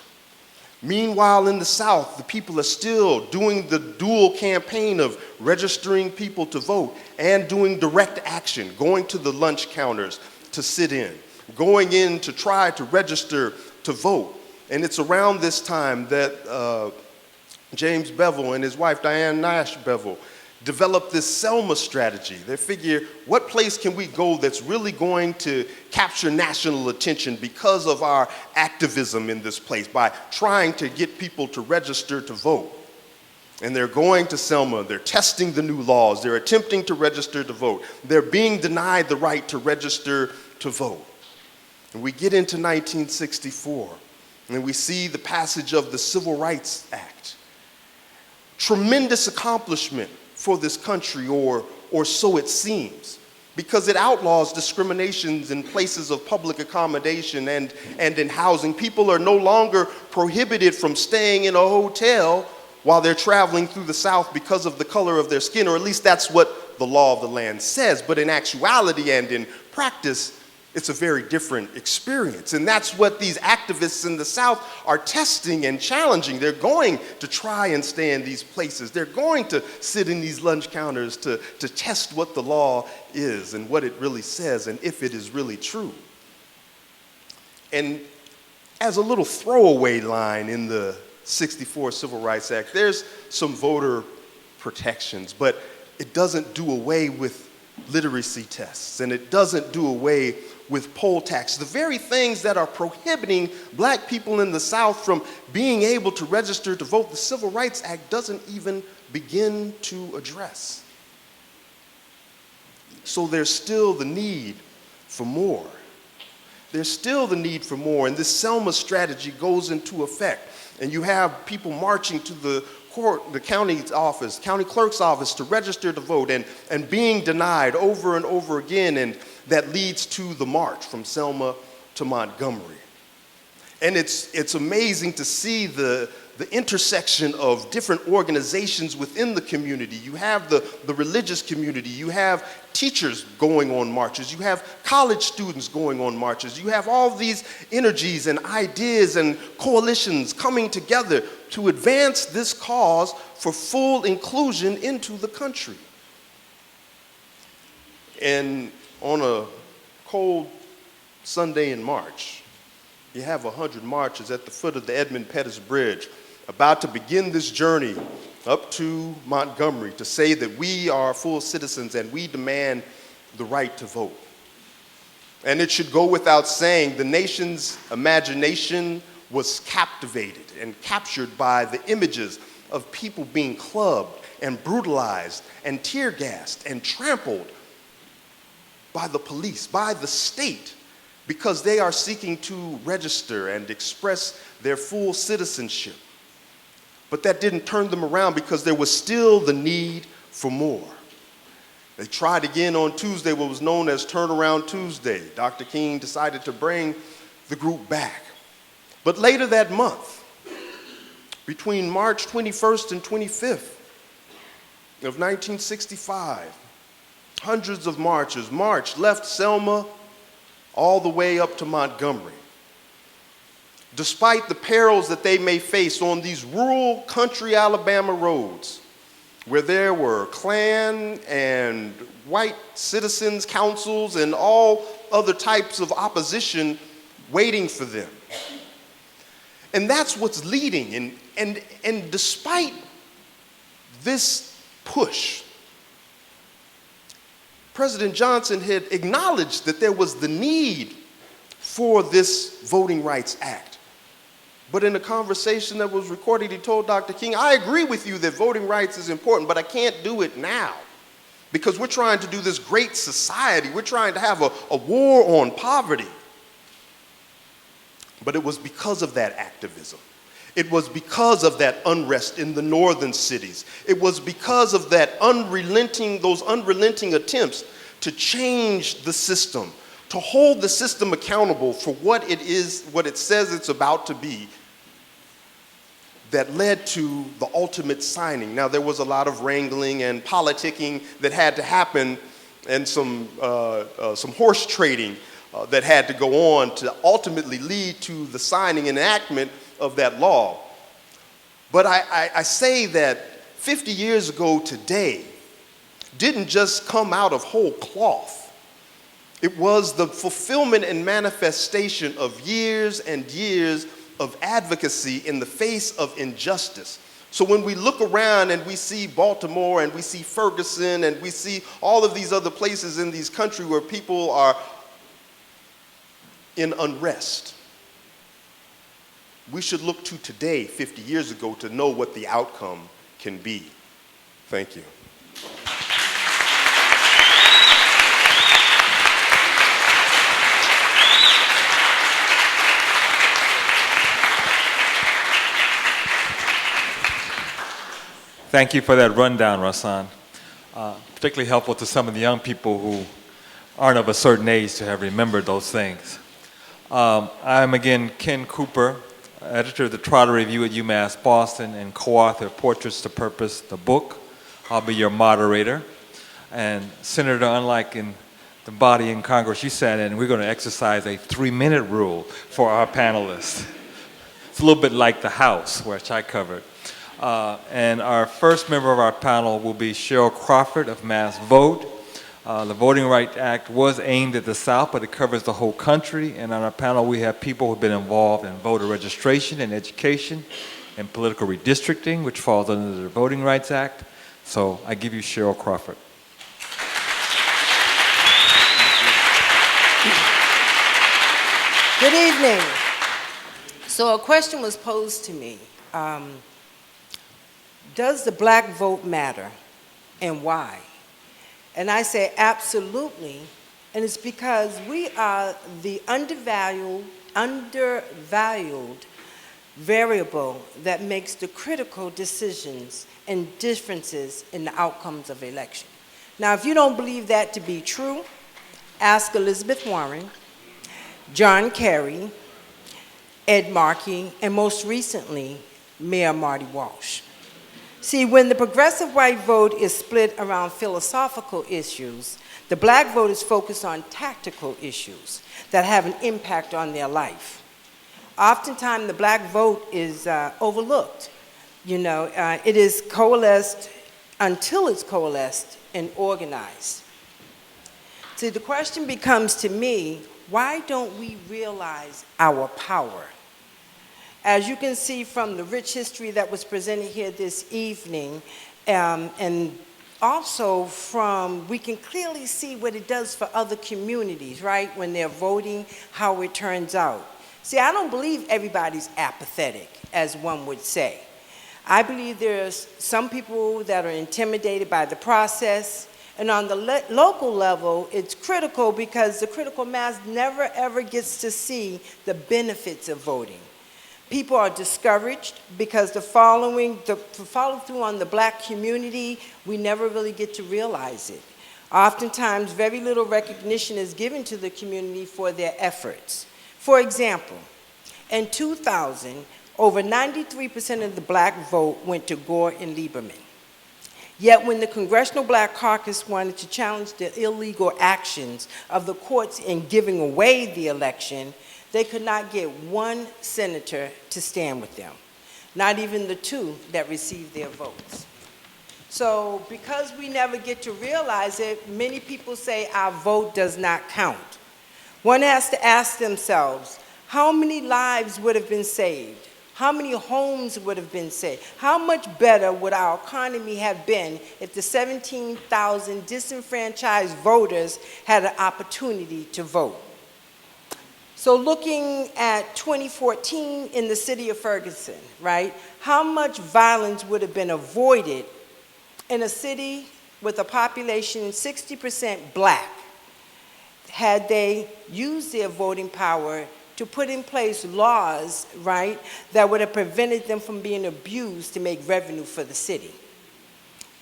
Meanwhile, in the South, the people are still doing the dual campaign of registering people to vote and doing direct action, going to the lunch counters to sit in, going in to try to register to vote. And it's around this time that James Bevel and his wife, Diane Nash Bevel, developed this Selma strategy. They figure, what place can we go that's really going to capture national attention because of our activism in this place, by trying to get people to register to vote? And they're going to Selma, they're testing the new laws, they're attempting to register to vote, they're being denied the right to register to vote. And we get into 1964, and we see the passage of the Civil Rights Act. Tremendous accomplishment for this country, or so it seems, because it outlaws discriminations in places of public accommodation and in housing. People are no longer prohibited from staying in a hotel while they're traveling through the South because of the color of their skin, or at least that's what the law of the land says. But in actuality and in practice, it's a very different experience. And that's what these activists in the South are testing and challenging. They're going to try and stay in these places. They're going to sit in these lunch counters to test what the law is and what it really says and if it is really true. And as a little throwaway line in the 64 Civil Rights Act, there's some voter protections, but it doesn't do away with literacy tests, and it doesn't do away with poll tax. The very things that are prohibiting black people in the South from being able to register to vote, the Civil Rights Act doesn't even begin to address. So there's still the need for more. There's still the need for more, and this Selma strategy goes into effect. And you have people marching to the court, the county's office, county clerk's office to register to vote and being denied over and over again, and that leads to the march from Selma to Montgomery. And it's amazing to see the intersection of different organizations within the community. You have the religious community, you have teachers going on marches, you have college students going on marches, you have all these energies and ideas and coalitions coming together to advance this cause for full inclusion into the country. And on a cold Sunday in March, you have 100 marchers at the foot of the Edmund Pettus Bridge about to begin this journey up to Montgomery to say that we are full citizens and we demand the right to vote. And it should go without saying, the nation's imagination was captivated and captured by the images of people being clubbed and brutalized and tear gassed and trampled by the police, by the state, because they are seeking to register and express their full citizenship. But that didn't turn them around because there was still the need for more. They tried again on Tuesday, what was known as Turnaround Tuesday. Dr. King decided to bring the group back. But later that month, between March 21st and 25th of 1965, hundreds of marchers left Selma all the way up to Montgomery. Despite the perils that they may face on these rural country Alabama roads, where there were Klan and white citizens councils and all other types of opposition waiting for them. And that's what's leading. And despite this push, President Johnson had acknowledged that there was the need for this Voting Rights Act. But in a conversation that was recorded, he told Dr. King, I agree with you that voting rights is important, but I can't do it now because we're trying to do this great society. We're trying to have a war on poverty. But it was because of that activism. It was because of that unrest in the northern cities. It was because of that those unrelenting attempts to change the system, to hold the system accountable for what it is, what it says it's about to be, that led to the ultimate signing. Now, there was a lot of wrangling and politicking that had to happen, and some horse trading that had to go on to ultimately lead to the signing and enactment of that law. But I say that 50 years ago today didn't just come out of whole cloth. It was the fulfillment and manifestation of years and years of advocacy in the face of injustice. So when we look around and we see Baltimore and we see Ferguson and we see all of these other places in these countries where people are in unrest, we should look to today, 50 years ago, to know what the outcome can be. Thank you. Thank you for that rundown, Rahsaan. Particularly helpful to some of the young people who aren't of a certain age to have remembered those things. I'm again Ken Cooper, editor of the Trotter Review at UMass Boston and co-author of Portraits to Purpose, the book. I'll be your moderator. And Senator, unlike in the body in Congress you sat in, we're going to exercise a 3-minute rule for our panelists. It's a little bit like the House, which I covered. And our first member of our panel will be Cheryl Crawford of MassVOTE. The Voting Rights Act was aimed at the South, but it covers the whole country. And on our panel, we have people who have been involved in voter registration and education and political redistricting, which falls under the Voting Rights Act. So I give you Cheryl Crawford. Good evening. So a question was posed to me. Does the black vote matter, and why? And I say absolutely, And it's because we are the undervalued variable that makes the critical decisions and differences in the outcomes of election. Now, if you don't believe that to be true, ask Elizabeth Warren, John Kerry, Ed Markey, and most recently, Mayor Marty Walsh. See, when the progressive white vote is split around philosophical issues, the black vote is focused on tactical issues that have an impact on their life. Oftentimes, the black vote is overlooked. It is coalesced until it's coalesced and organized. See, the question becomes to me, why don't we realize our power? As you can see from the rich history that was presented here this evening, and also we can clearly see what it does for other communities, right? When they're voting, how it turns out. See, I don't believe everybody's apathetic, as one would say. I believe there's some people that are intimidated by the process, and on the local level, it's critical because the critical mass never ever gets to see the benefits of voting. People are discouraged because the follow through on the black community, we never really get to realize it. Oftentimes, very little recognition is given to the community for their efforts. For example, in 2000, over 93% of the black vote went to Gore and Lieberman. Yet when the Congressional Black Caucus wanted to challenge the illegal actions of the courts in giving away the election, they could not get one senator to stand with them, not even the two that received their votes. So because we never get to realize it, many people say our vote does not count. One has to ask themselves, how many lives would have been saved? How many homes would have been saved? How much better would our economy have been if the 17,000 disenfranchised voters had an opportunity to vote? So looking at 2014 in the city of Ferguson, right? How much violence would have been avoided in a city with a population 60% black had they used their voting power to put in place laws, right, that would have prevented them from being abused to make revenue for the city.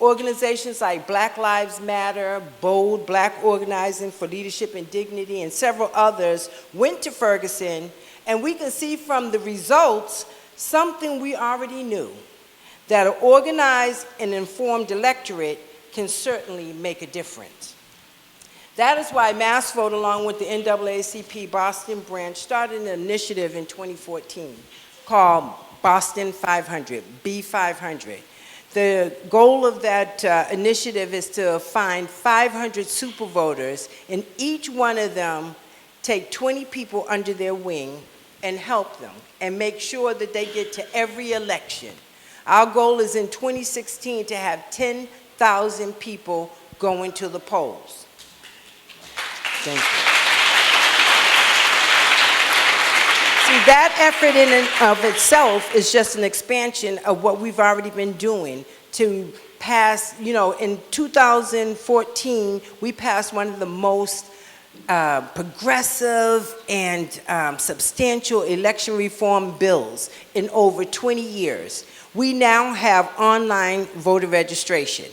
Organizations like Black Lives Matter, Bold, Black Organizing for Leadership and Dignity, and several others went to Ferguson, and we can see from the results something we already knew, that an organized and informed electorate can certainly make a difference. That is why MassVOTE, along with the NAACP Boston branch, started an initiative in 2014 called Boston 500, B500. The goal of that initiative is to find 500 super voters, and each one of them take 20 people under their wing and help them and make sure that they get to every election. Our goal is in 2016 to have 10,000 people going to the polls. Thank you. See, that effort in and of itself is just an expansion of what we've already been doing to pass, in 2014, we passed one of the most progressive and substantial election reform bills in over 20 years. We now have online voter registration.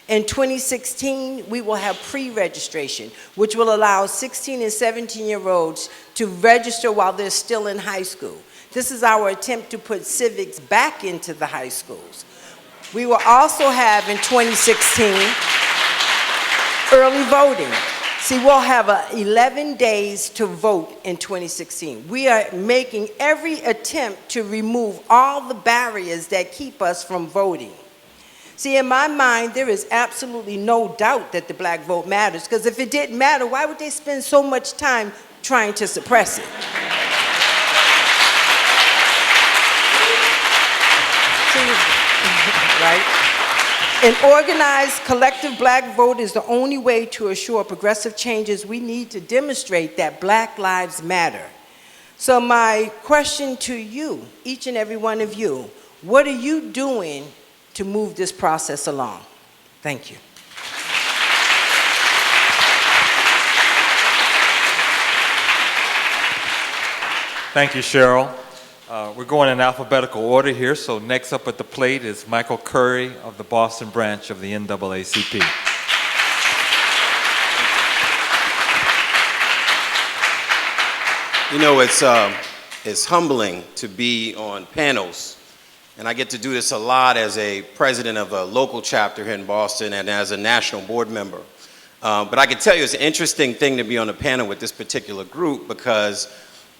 In 2016, we will have pre-registration, which will allow 16 and 17-year-olds to register while they're still in high school. This is our attempt to put civics back into the high schools. We will also have in 2016 early voting. See, we'll have 11 days to vote in 2016. We are making every attempt to remove all the barriers that keep us from voting. See, in my mind, there is absolutely no doubt that the black vote matters, because if it didn't matter, why would they spend so much time trying to suppress it? Right? An organized, collective black vote is the only way to assure progressive changes. We need to demonstrate that Black lives matter. So my question to you, each and every one of you, what are you doing to move this process along? Thank you. Thank you, Cheryl. We're going in alphabetical order here, so next up at the plate is Michael Curry of the Boston branch of the NAACP. You know, it's humbling to be on panels, and I get to do this a lot as a president of a local chapter here in Boston and as a national board member. But I can tell you it's an interesting thing to be on a panel with this particular group because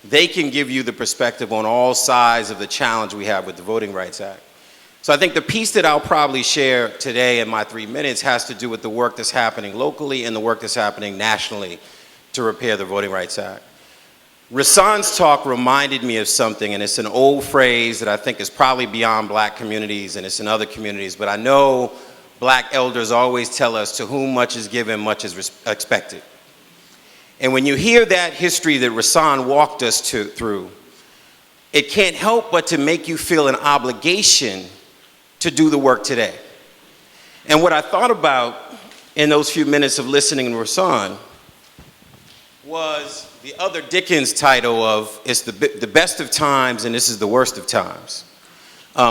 they can give you the perspective on all sides of the challenge we have with the Voting Rights Act. So I think the piece that I'll probably share today in my 3 minutes has to do with the work that's happening locally and the work that's happening nationally to repair the Voting Rights Act. Rahsaan's talk reminded me of something, and it's an old phrase that I think is probably beyond black communities and it's in other communities, but I know black elders always tell us, to whom much is given, much is expected. And when you hear that history that Rahsaan walked us through, it can't help but to make you feel an obligation to do the work today. And what I thought about in those few minutes of listening to Rahsaan was the other Dickens title of it's the best of times and this is the worst of times.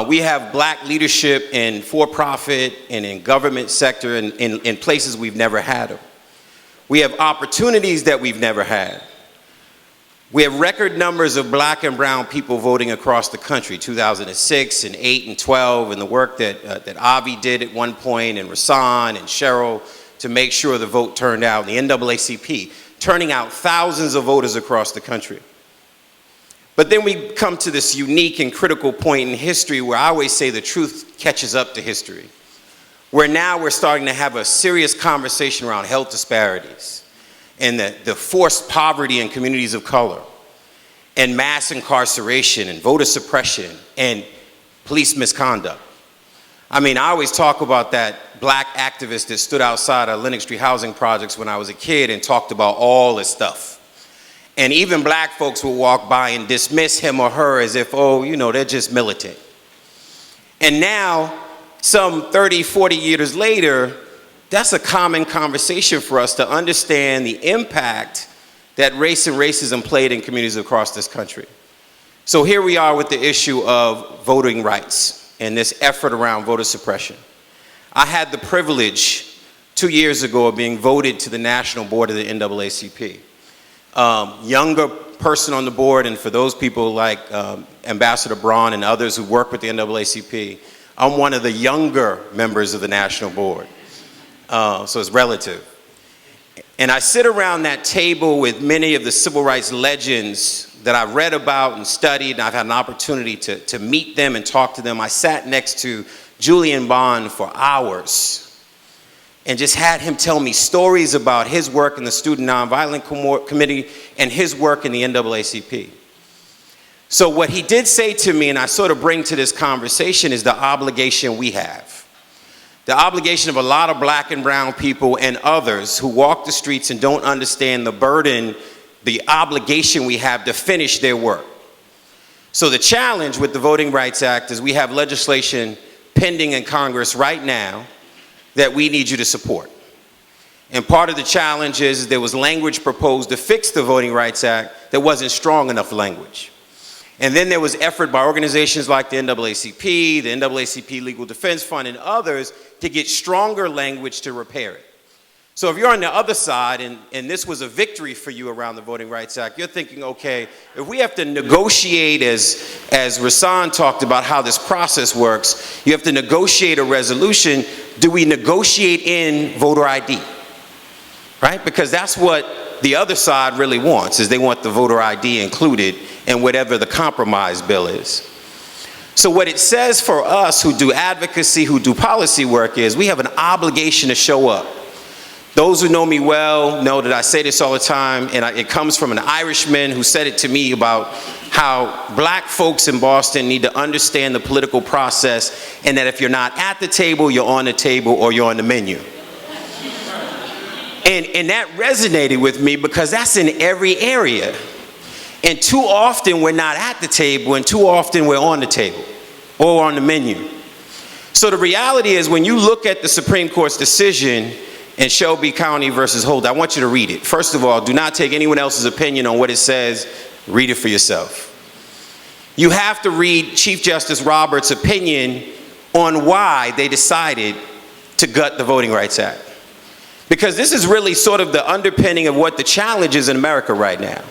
We have black leadership in for-profit and in government sector and in places we've never had them. We have opportunities that we've never had. We have record numbers of black and brown people voting across the country, 2006 and 8 and 12, and the work that Avi did at one point, and Rahsaan and Cheryl to make sure the vote turned out, the NAACP, turning out thousands of voters across the country. But then we come to this unique and critical point in history where I always say the truth catches up to history, where now we're starting to have a serious conversation around health disparities and the forced poverty in communities of color and mass incarceration and voter suppression and police misconduct. I mean, I always talk about that black activist that stood outside of Lenox Street housing projects when I was a kid and talked about all this stuff. And even black folks would walk by and dismiss him or her as if, oh, you know, they're just militant. And now, some 30, 40 years later, that's a common conversation for us to understand the impact that race and racism played in communities across this country. So here we are with the issue of voting rights and this effort around voter suppression. I had the privilege 2 years ago of being voted to the national board of the NAACP. Younger person on the board, and for those people like Ambassador Braun and others who work with the NAACP, I'm one of the younger members of the national board, so it's relative. And I sit around that table with many of the civil rights legends that I've read about and studied, and I've had an opportunity to meet them and talk to them. I sat next to Julian Bond for hours and just had him tell me stories about his work in the Student Nonviolent Committee and his work in the NAACP. So what he did say to me, and I sort of bring to this conversation, is the obligation we have. The obligation of a lot of black and brown people and others who walk the streets and don't understand the burden, the obligation we have to finish their work. So the challenge with the Voting Rights Act is we have legislation pending in Congress right now that we need you to support. And part of the challenge is there was language proposed to fix the Voting Rights Act that wasn't strong enough language. And then there was effort by organizations like the NAACP, the NAACP Legal Defense Fund, and others to get stronger language to repair it. So if you're on the other side, and this was a victory for you around the Voting Rights Act, you're thinking, okay, if we have to negotiate, as Rahsaan talked about how this process works, you have to negotiate a resolution. Do we negotiate in voter ID? Right? Because that's what the other side really wants, is they want the voter ID included in whatever the compromise bill is. So what it says for us who do advocacy, who do policy work, is we have an obligation to show up. Those who know me well know that I say this all the time, and it comes from an Irishman who said it to me about how black folks in Boston need to understand the political process, and that if you're not at the table, you're on the table or you're on the menu. And that resonated with me because that's in every area. And too often we're not at the table, and too often we're on the table or on the menu. So the reality is, when you look at the Supreme Court's decision in Shelby County versus Holder, I want you to read it. First of all, do not take anyone else's opinion on what it says. Read it for yourself. you have to read Chief Justice Roberts' opinion on why they decided to gut the Voting Rights Act. Because this is really sort of the underpinning of what the challenge is in America right now.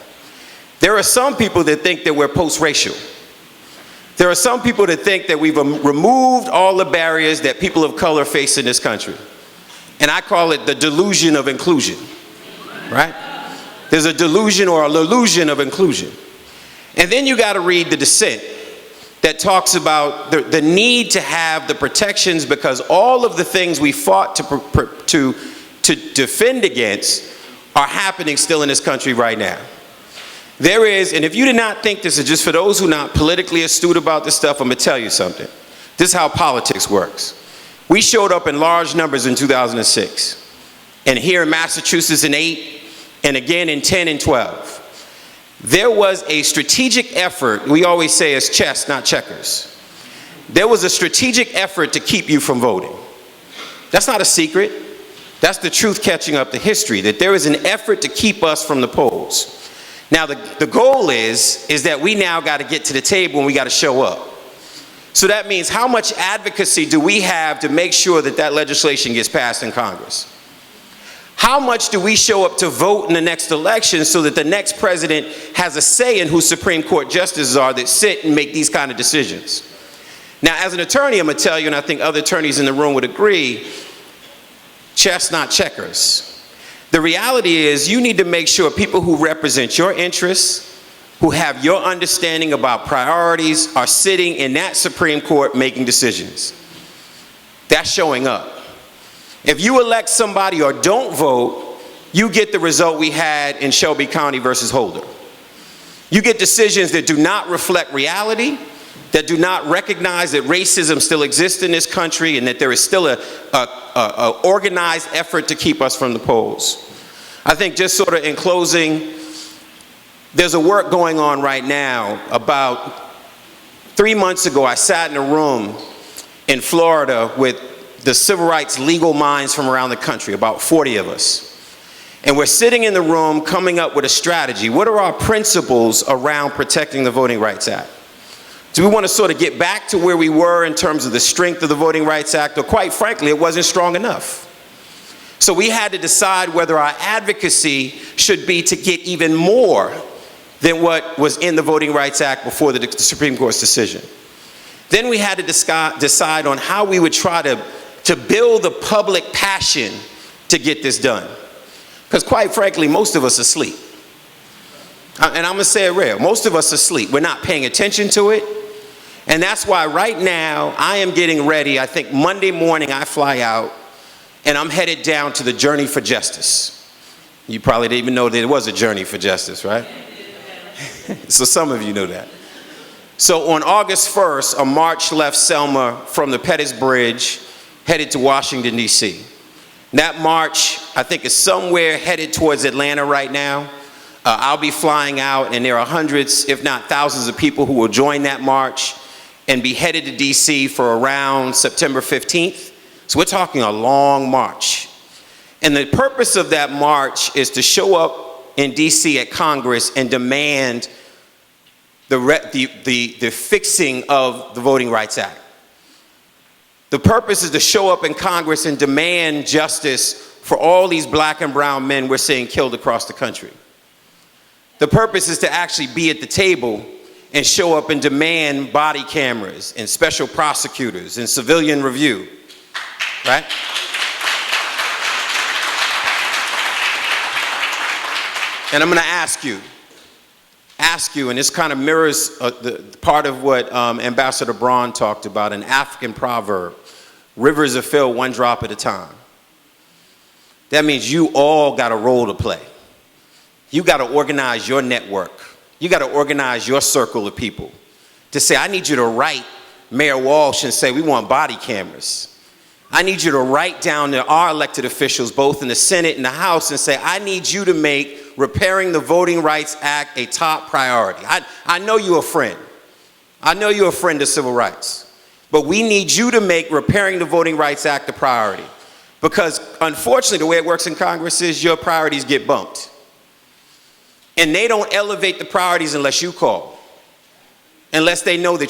There are some people that think that we're post-racial. There are some people that think that we've removed all the barriers that people of color face in this country. And I call it the delusion of inclusion, right? There's a delusion or an illusion of inclusion. And then you got to read the dissent that talks about the need to have the protections because all of the things we fought to defend against are happening still in this country right now. There is, and if you did not think this is just for those who are not politically astute about this stuff, I'm going to tell you something. This is how politics works. We showed up in large numbers in 2006, and here in Massachusetts in 8, and again in 10 and 12. There was a strategic effort, we always say it's chess, not checkers. There was a strategic effort to keep you from voting. That's not a secret. That's the truth catching up to history, that there is an effort to keep us from the polls. Now the goal is that we now got to get to the table and we got to show up. So that means how much advocacy do we have to make sure that that legislation gets passed in Congress? How much do we show up to vote in the next election so that the next president has a say in who Supreme Court justices are that sit and make these kind of decisions? Now, as an attorney, I'm going to tell you, and I think other attorneys in the room would agree, chess, not checkers. The reality is you need to make sure people who represent your interests, who have your understanding about priorities, are sitting in that Supreme Court making decisions. That's showing up. If you elect somebody or don't vote, you get the result we had in Shelby County versus Holder. You get decisions that do not reflect reality, that do not recognize that racism still exists in this country and that there is still a organized effort to keep us from the polls. I think just sort of in closing, there's a work going on right now. About 3 months ago, I sat in a room in Florida with the civil rights legal minds from around the country, about 40 of us. And we're sitting in the room coming up with a strategy. What are our principles around protecting the Voting Rights Act? Do we want to sort of get back to where we were in terms of the strength of the Voting Rights Act, or quite frankly, it wasn't strong enough? So we had to decide whether our advocacy should be to get even more than what was in the Voting Rights Act before the Supreme Court's decision. Then we had to decide on how we would try to build the public passion to get this done. Because quite frankly, most of us are asleep. And I'm going to say it real. Most of us are asleep. We're not paying attention to it. And that's why right now I am getting ready. I think Monday morning I fly out and I'm headed down to the Journey for Justice. You probably didn't even know that it was a Journey for Justice, right? So some of you know that. So on August 1st, a march left Selma from the Pettus Bridge headed to Washington, D.C. That march, I think, is somewhere headed towards Atlanta right now. I'll be flying out, and there are hundreds, if not thousands, of people who will join that march and be headed to D.C. for around September 15th. So we're talking a long march. And the purpose of that march is to show up in D.C. at Congress and demand the fixing of the Voting Rights Act. The purpose is to show up in Congress and demand justice for all these black and brown men we're seeing killed across the country. The purpose is to actually be at the table and show up and demand body cameras and special prosecutors and civilian review, right? And I'm going to ask you, and this kind of mirrors the part of what Ambassador Braun talked about, an African proverb, rivers are filled one drop at a time. That means you all got a role to play. You got to organize your network. You got to organize your circle of people to say, I need you to write Mayor Walsh and say, we want body cameras. I need you to write down to our elected officials, both in the Senate and the House, and say, I need you to make repairing the Voting Rights Act a top priority. I know you're a friend. I know you're a friend of civil rights. But we need you to make repairing the Voting Rights Act a priority. Because unfortunately, the way it works in Congress is your priorities get bumped. And they don't elevate the priorities unless you call. unless they know that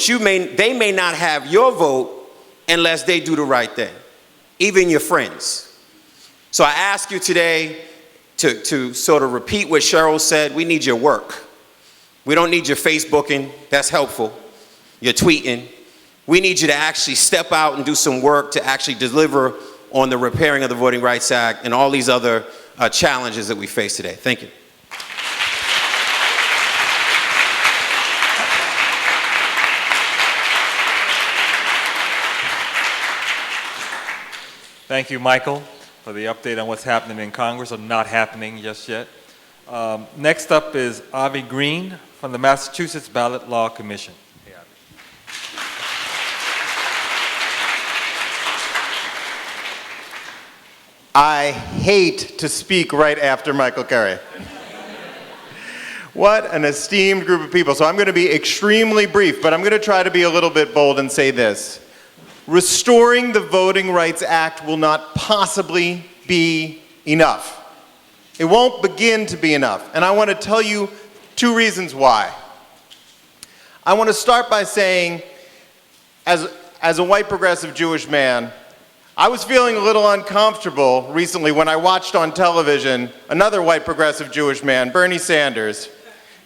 they may not have your vote unless they do the right thing, even your friends. So I ask you today to sort of repeat what Cheryl said. We need your work. We don't need your Facebooking. That's helpful. Your tweeting. We need you to actually step out and do some work to actually deliver on the repairing of the Voting Rights Act and all these other challenges that we face today. Thank you. Thank you, Michael, for the update on what's happening in Congress, or not happening just yet. Next up is Avi Green from the Massachusetts Ballot Law Commission. Hey, Avi. I hate to speak right after Michael Curry. What an esteemed group of people. So I'm going to be extremely brief, but I'm going to try to be a little bit bold and say this. Restoring the Voting Rights Act will not possibly be enough. It won't begin to be enough. And I want to tell you 2 reasons why. I want to start by saying, as a white progressive Jewish man, I was feeling a little uncomfortable recently when I watched on television another white progressive Jewish man, Bernie Sanders,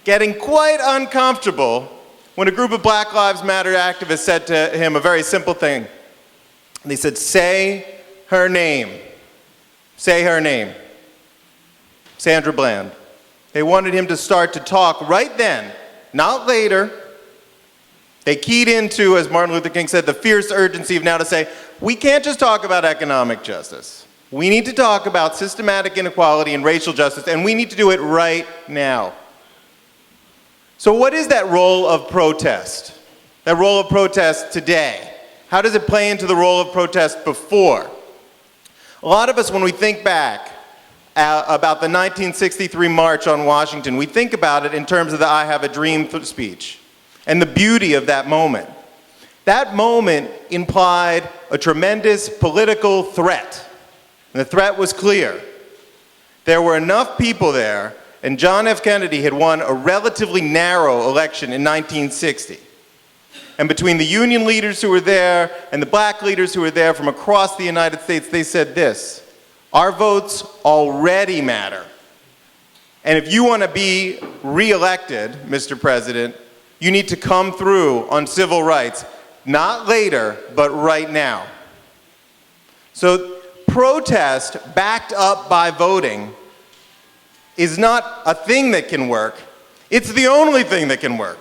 getting quite uncomfortable when a group of Black Lives Matter activists said to him a very simple thing. They said, "Say her name. Say her name." Sandra Bland. They wanted him to start to talk right then, not later. They keyed into, as Martin Luther King said, the fierce urgency of now to say, we can't just talk about economic justice. We need to talk about systematic inequality and racial justice, and we need to do it right now. So what is that role of protest? That role of protest today? How does it play into the role of protest before? A lot of us, when we think back about the 1963 March on Washington, we think about it in terms of the I Have a Dream speech and the beauty of that moment. That moment implied a tremendous political threat, and the threat was clear. There were enough people there, and John F. Kennedy had won a relatively narrow election in 1960. And between the Union leaders who were there and the black leaders who were there from across the United States, they said this: our votes already matter. And if you want to be reelected, Mr. President, you need to come through on civil rights, not later, but right now. So protest backed up by voting is not a thing that can work. It's the only thing that can work.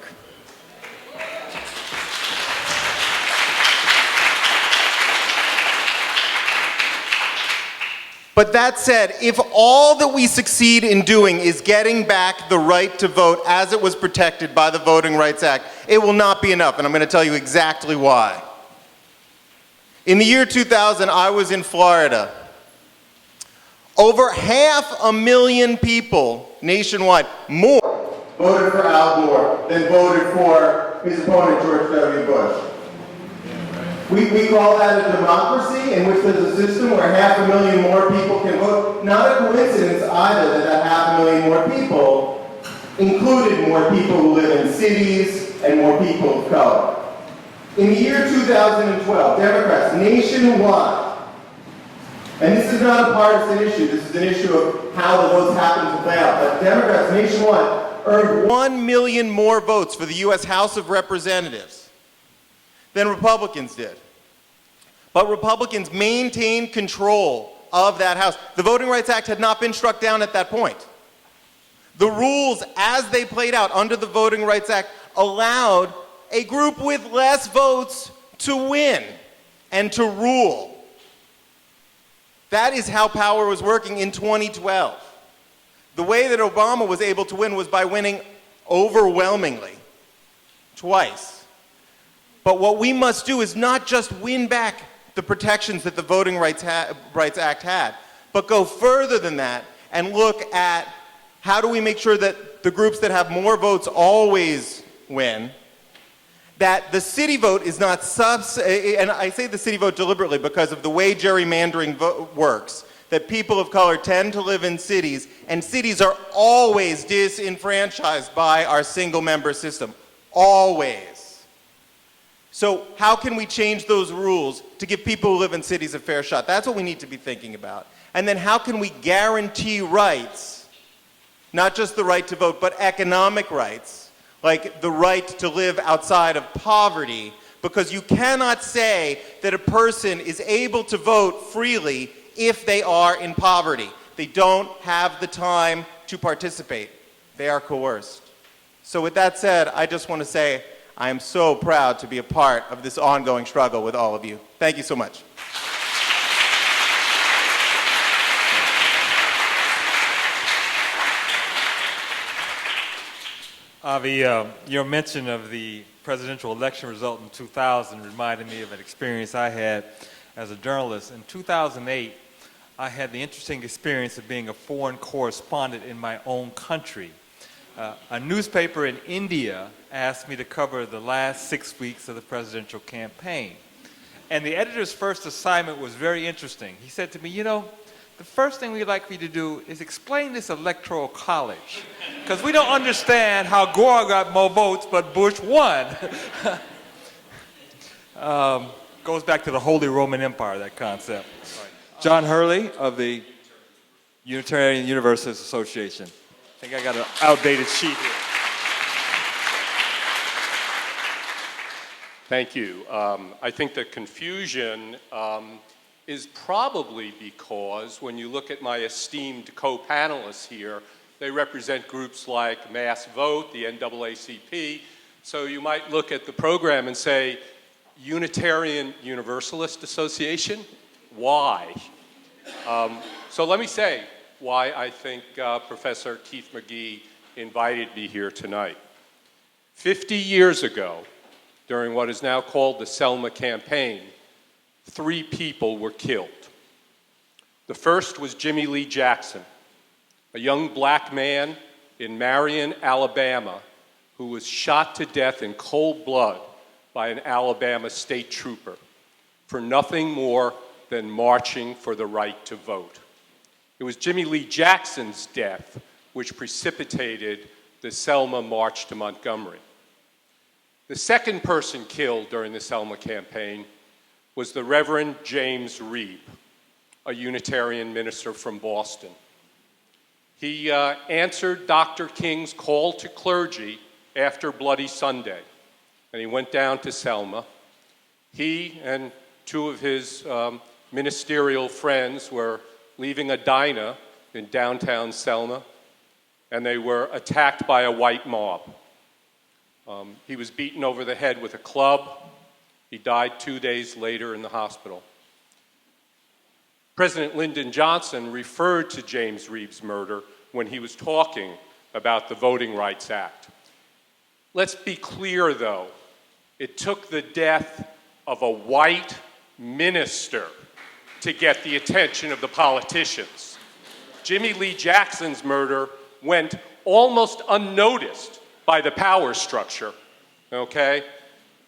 But that said, if all that we succeed in doing is getting back the right to vote as it was protected by the Voting Rights Act, it will not be enough, and I'm going to tell you exactly why. In the year 2000, I was in Florida. Over 500,000 people nationwide, more, voted for Al Gore than voted for his opponent, George W. Bush. We call that a democracy in which there's a system where 500,000 more people can vote. Not a coincidence either that 500,000 more people included more people who live in cities and more people of color. In the year 2012, Democrats nationwide, and this is not a partisan issue, this is an issue of how the votes happen to play out, but Democrats nationwide earned 1 million more votes for the U.S. House of Representatives than Republicans did. But Republicans maintained control of that House. The Voting Rights Act had not been struck down at that point. The rules, as they played out under the Voting Rights Act, allowed a group with less votes to win and to rule. That is how power was working in 2012. The way that Obama was able to win was by winning overwhelmingly, twice. But what we must do is not just win back the protections that the Voting Rights Act had, but go further than that and look at how do we make sure that the groups that have more votes always win, that the city vote is not and I say the city vote deliberately because of the way gerrymandering works, that people of color tend to live in cities, and cities are always disenfranchised by our single-member system. Always. So how can we change those rules to give people who live in cities a fair shot? That's what we need to be thinking about. And then how can we guarantee rights, not just the right to vote, but economic rights, like the right to live outside of poverty, because you cannot say that a person is able to vote freely if they are in poverty. They don't have the time to participate. They are coerced. So with that said, I just want to say I am so proud to be a part of this ongoing struggle with all of you. Thank you so much. Avi, your mention of the presidential election result in 2000 reminded me of an experience I had as a journalist. In 2008, I had the interesting experience of being a foreign correspondent in my own country. A newspaper in India asked me to cover the last 6 weeks of the presidential campaign. And the editor's first assignment was very interesting. He said to me, you know, the first thing we'd like for you to do is explain this electoral college, because we don't understand how Gore got more votes, but Bush won. Goes back to the Holy Roman Empire, that concept. John Hurley of the Unitarian Universalist Association. I think I got an outdated sheet here. Thank you. I think the confusion is probably because when you look at my esteemed co-panelists here, they represent groups like MassVOTE, the NAACP, so you might look at the program and say, Unitarian Universalist Association? Why? So let me say why I think Professor Keith Magee invited me here tonight. 50 years ago, during what is now called the Selma campaign, 3 people were killed. The first was Jimmy Lee Jackson, a young black man in Marion, Alabama, who was shot to death in cold blood by an Alabama state trooper for nothing more than marching for the right to vote. It was Jimmy Lee Jackson's death which precipitated the Selma March to Montgomery. The second person killed during the Selma campaign was the Reverend James Reeb, a Unitarian minister from Boston. He answered Dr. King's call to clergy after Bloody Sunday, and he went down to Selma. He and 2 of his ministerial friends were leaving a diner in downtown Selma, and they were attacked by a white mob. He was beaten over the head with a club. He died 2 days later in the hospital. President Lyndon Johnson referred to James Reeb's murder when he was talking about the Voting Rights Act. Let's be clear, though. It took the death of a white minister to get the attention of the politicians. Jimmy Lee Jackson's murder went almost unnoticed by the power structure, okay?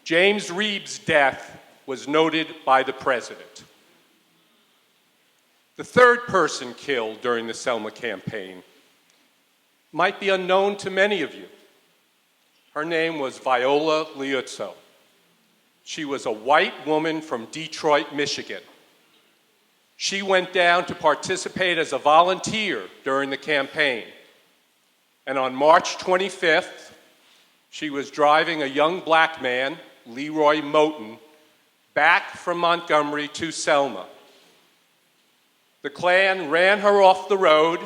James Reeb's death was noted by the president. The third person killed during the Selma campaign might be unknown to many of you. Her name was Viola Liuzzo. She was a white woman from Detroit, Michigan. She went down to participate as a volunteer during the campaign. And on March 25th, she was driving a young black man, Leroy Moten, back from Montgomery to Selma. The Klan ran her off the road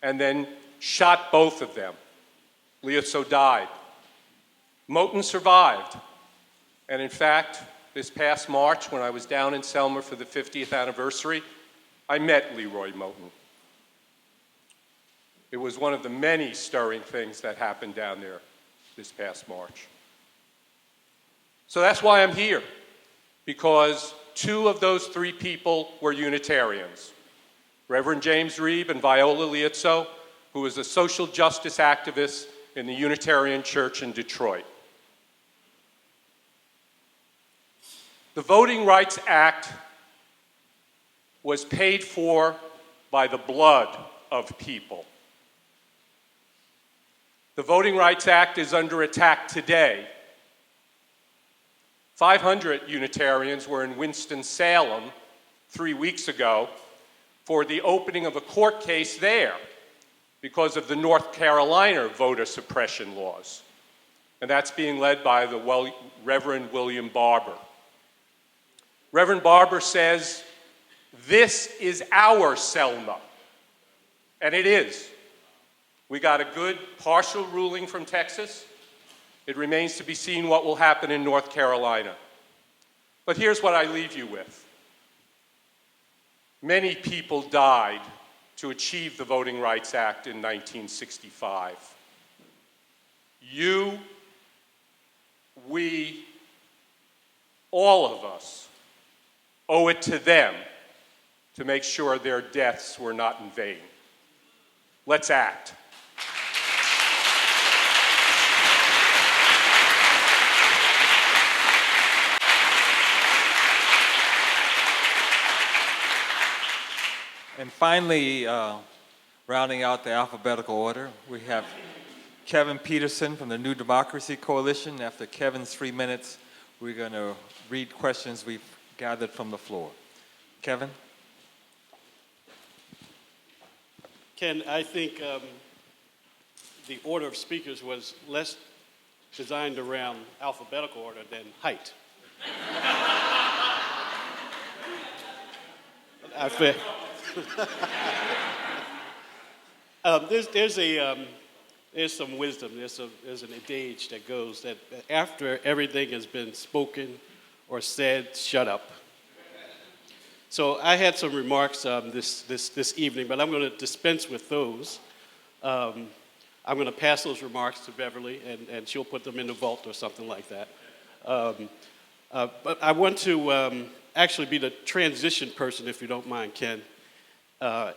and then shot both of them. Liuzzo died. Moten survived. And in fact, this past March, when I was down in Selma for the 50th anniversary, I met Leroy Moten. It was one of the many stirring things that happened down there this past March. So that's why I'm here, because 2 of those 3 people were Unitarians. Reverend James Reeb and Viola Liuzzo, who was a social justice activist in the Unitarian Church in Detroit. The Voting Rights Act was paid for by the blood of people. The Voting Rights Act is under attack today. 500 Unitarians were in Winston-Salem 3 weeks ago for the opening of a court case there because of the North Carolina voter suppression laws. And that's being led by the Reverend William Barber. Reverend Barber says, this is our Selma. And it is. We got a good partial ruling from Texas. It remains to be seen what will happen in North Carolina. But here's what I leave you with. Many people died to achieve the Voting Rights Act in 1965. You, we, all of us owe it to them to make sure their deaths were not in vain. Let's act. And finally, rounding out the alphabetical order, we have Kevin Peterson from the New Democracy Coalition. After Kevin's 3 minutes, we're going to read questions we've gathered from the floor. Kevin? Ken, I think the order of speakers was less designed around alphabetical order than height. I feel there's some wisdom, there's an adage that goes that after everything has been spoken or said, shut up. So I had some remarks this evening, but I'm going to dispense with those. I'm going to pass those remarks to Beverly, and she'll put them in the vault or something like that. But I want to actually be the transition person, if you don't mind, Ken,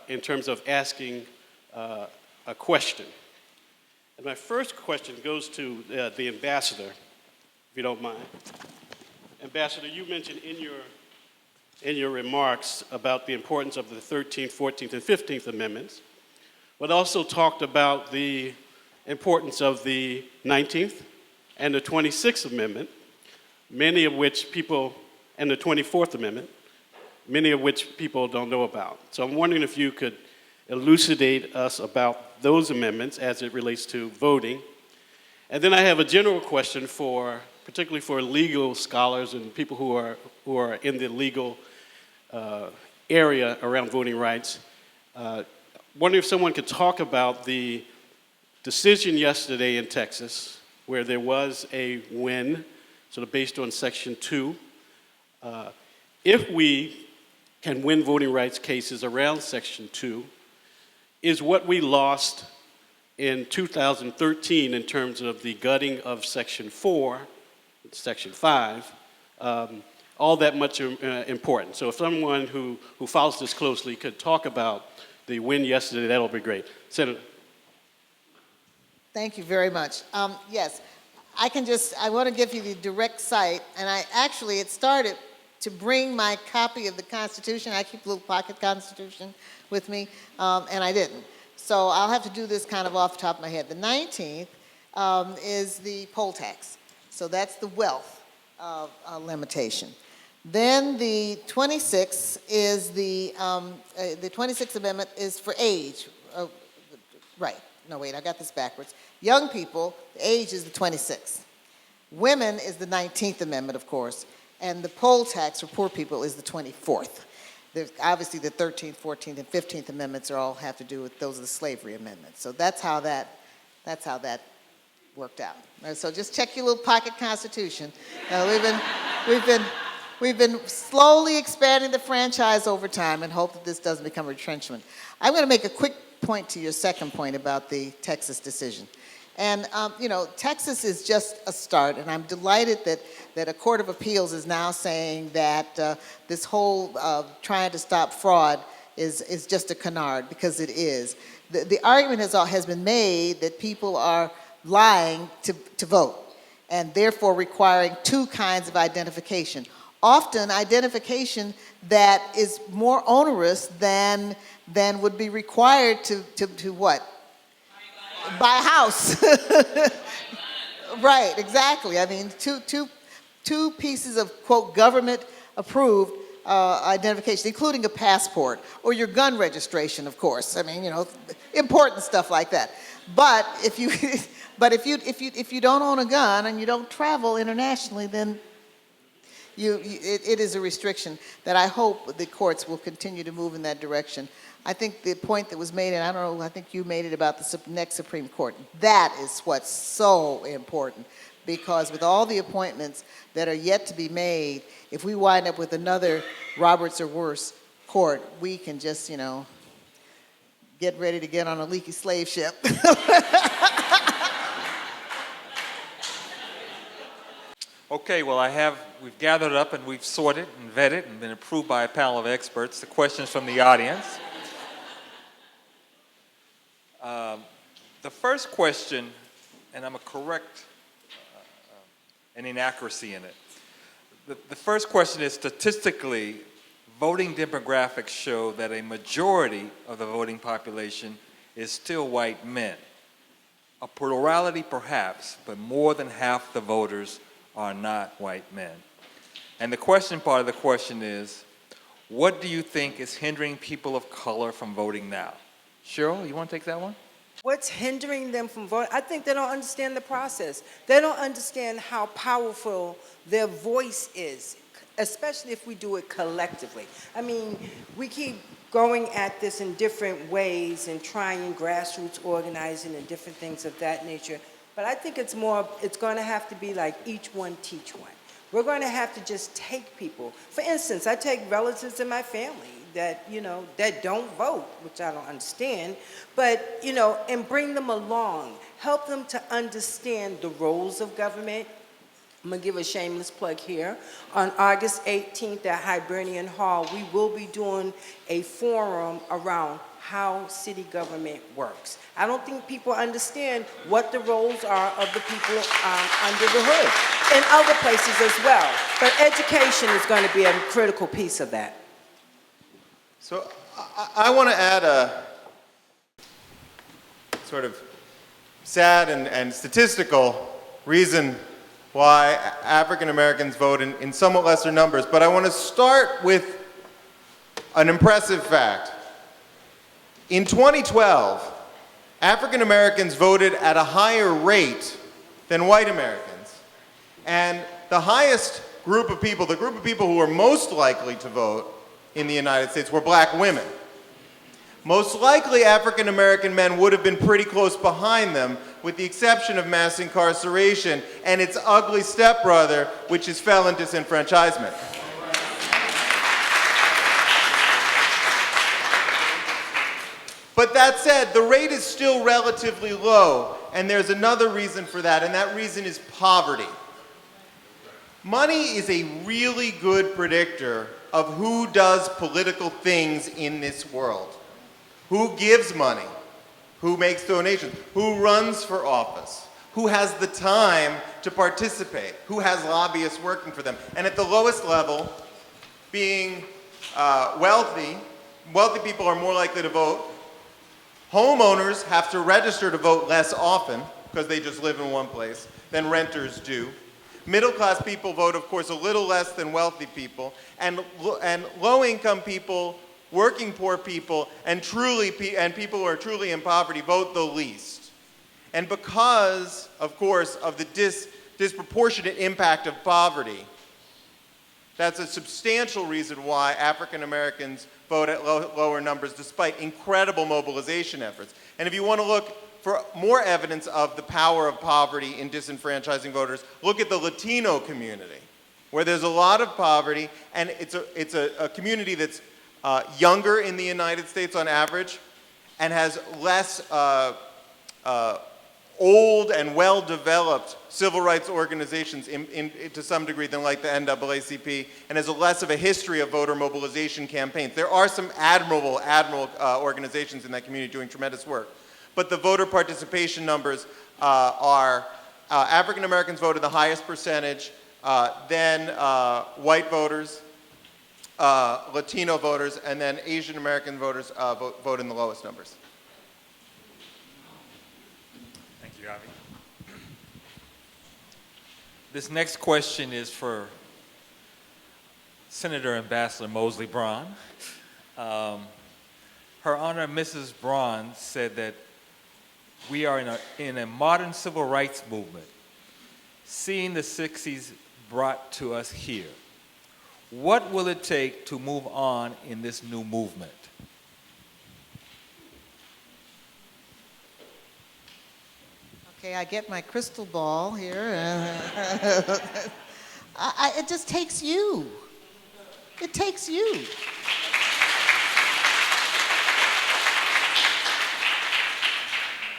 in terms of asking a question. And my first question goes to the ambassador, if you don't mind. Ambassador, you mentioned in your remarks about the importance of the 13th, 14th, and 15th Amendments, but also talked about the importance of the 19th and the 26th Amendment, many of which people, and the 24th Amendment, many of which people don't know about. So I'm wondering if you could elucidate us about those amendments as it relates to voting. And then I have a general question particularly for legal scholars and people who are in the legal area around voting rights. Wondering if someone could talk about the decision yesterday in Texas where there was a win, sort of based on Section 2. If we can win voting rights cases around Section 2, is what we lost in 2013 in terms of the gutting of Section 4, Section 5, all that much important. So if someone who follows this closely could talk about the win yesterday, that'll be great. Senator. Thank you very much. Yes, I want to give you the direct cite, and it started to bring my copy of the Constitution. I keep a little pocket Constitution with me, and I didn't. So I'll have to do this kind of off the top of my head. The 19th is the poll tax. So that's the wealth limitation. Then the 26th is the 26th Amendment is for age. Right. No, wait, I got this backwards. Young people, the age is the 26th. Women is the 19th Amendment, of course, and the poll tax for poor people is the 24th. There's obviously the 13th, 14th, and 15th Amendments all have to do with those are the slavery amendments. So that's how that worked out. So just check your little pocket Constitution. We've been slowly expanding the franchise over time and hope that this doesn't become a retrenchment. I'm going to make a quick point to your second point about the Texas decision. And, Texas is just a start, and I'm delighted that a court of appeals is now saying that this whole trying to stop fraud is just a canard, because it is. The argument has been made that people are lying to vote, and therefore requiring two kinds of identification. Often identification that is more onerous than would be required to what? by house. Right, exactly. I mean, two pieces of, quote, government-approved identification, including a passport or your gun registration, of course. I mean, important stuff like that. But if you don't own a gun and you don't travel internationally, then it is a restriction that I hope the courts will continue to move in that direction. I think the point that was made, and I don't know, I think you made it about the next Supreme Court. That is what's so important, because with all the appointments that are yet to be made, if we wind up with another Roberts or worse court, we can just, get ready to get on a leaky slave ship. Okay, well, we've gathered up and we've sorted and vetted and been approved by a panel of experts the questions from the audience. The first question, and I'm going to correct an inaccuracy in it. The first question is, statistically, voting demographics show that a majority of the voting population is still white men. A plurality perhaps, but more than half the voters are not white men. And the question part of the question is, what do you think is hindering people of color from voting now? Cheryl, you want to take that one? What's hindering them from voting? I think they don't understand the process. They don't understand how powerful their voice is, especially if we do it collectively. I mean, we keep going at this in different ways and trying grassroots organizing and different things of that nature. But I think it's going to have to be like each one teach one. We're going to have to just take people. For instance, I take relatives in my family that, that don't vote, which I don't understand, but, and bring them along, help them to understand the roles of government. I'm going to give a shameless plug here. On August 18th at Hibernian Hall, we will be doing a forum around how city government works. I don't think people understand what the roles are of the people under the hood, and other places as well. But education is going to be a critical piece of that. So I want to add a sort of sad and statistical reason why African Americans vote in somewhat lesser numbers, but I want to start with an impressive fact. In 2012, African Americans voted at a higher rate than white Americans. And the highest group of people, the group of people who were most likely to vote in the United States, were black women. Most likely African American men would have been pretty close behind them, with the exception of mass incarceration and its ugly stepbrother, which is felon disenfranchisement. But that said, the rate is still relatively low, and there's another reason for that, and that reason is poverty. Money is a really good predictor of who does political things in this world. Who gives money? Who makes donations? Who runs for office? Who has the time to participate? Who has lobbyists working for them? And at the lowest level, being wealthy people are more likely to vote. Homeowners have to register to vote less often because they just live in one place than renters do. Middle-class people vote, of course, a little less than wealthy people, and low-income people, working poor people, and people who are truly in poverty vote the least. And because, of course, of the disproportionate impact of poverty, that's a substantial reason why African Americans vote at lower numbers despite incredible mobilization efforts. And if you want to look for more evidence of the power of poverty in disenfranchising voters, look at the Latino community, where there's a lot of poverty, and it's a community that's younger in the United States on average, and has less old and well-developed civil rights organizations to some degree than like the NAACP, and has less of a history of voter mobilization campaigns. There are some admirable organizations in that community doing tremendous work. But the voter participation numbers are African Americans vote in the highest percentage, then white voters, Latino voters, and then Asian American voters vote in the lowest numbers. This next question is for Senator Ambassador Moseley Braun. Her Honor, Mrs. Braun said that we are in a modern civil rights movement, seeing the 60s brought to us here. What will it take to move on in this new movement? Okay, I get my crystal ball here. It just takes you. It takes you.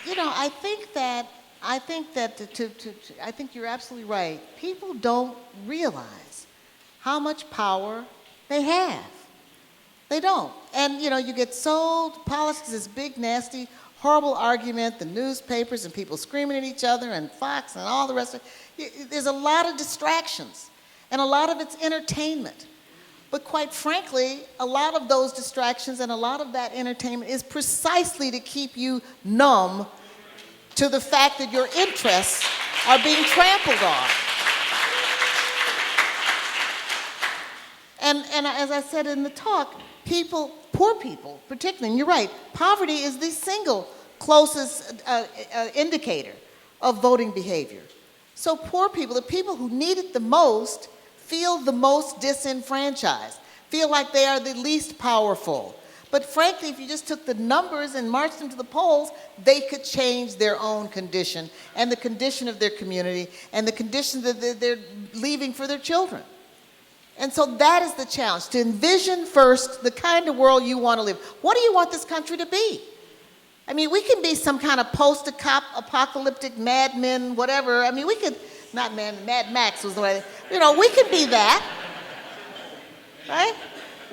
You know, I think you're absolutely right. People don't realize how much power they have. They don't. And, you know, you get sold, politics is this big, nasty, horrible argument, the newspapers and people screaming at each other and Fox and all the rest of it. There's a lot of distractions, and a lot of it's entertainment. But quite frankly, a lot of those distractions and a lot of that entertainment is precisely to keep you numb to the fact that your interests are being trampled on. And as I said in the talk, people, poor people particularly, and you're right, poverty is the single closest indicator of voting behavior. So poor people, the people who need it the most, feel the most disenfranchised, feel like they are the least powerful. But frankly, if you just took the numbers and marched them to the polls, they could change their own condition and the condition of their community and the condition that they're leaving for their children. And so that is the challenge, to envision first the kind of world you want to live. What do you want this country to be? I mean, we can be some kind of post-apocalyptic Mad Men, whatever. I mean, we could, not Mad Max was the way, you know, we could be that, right?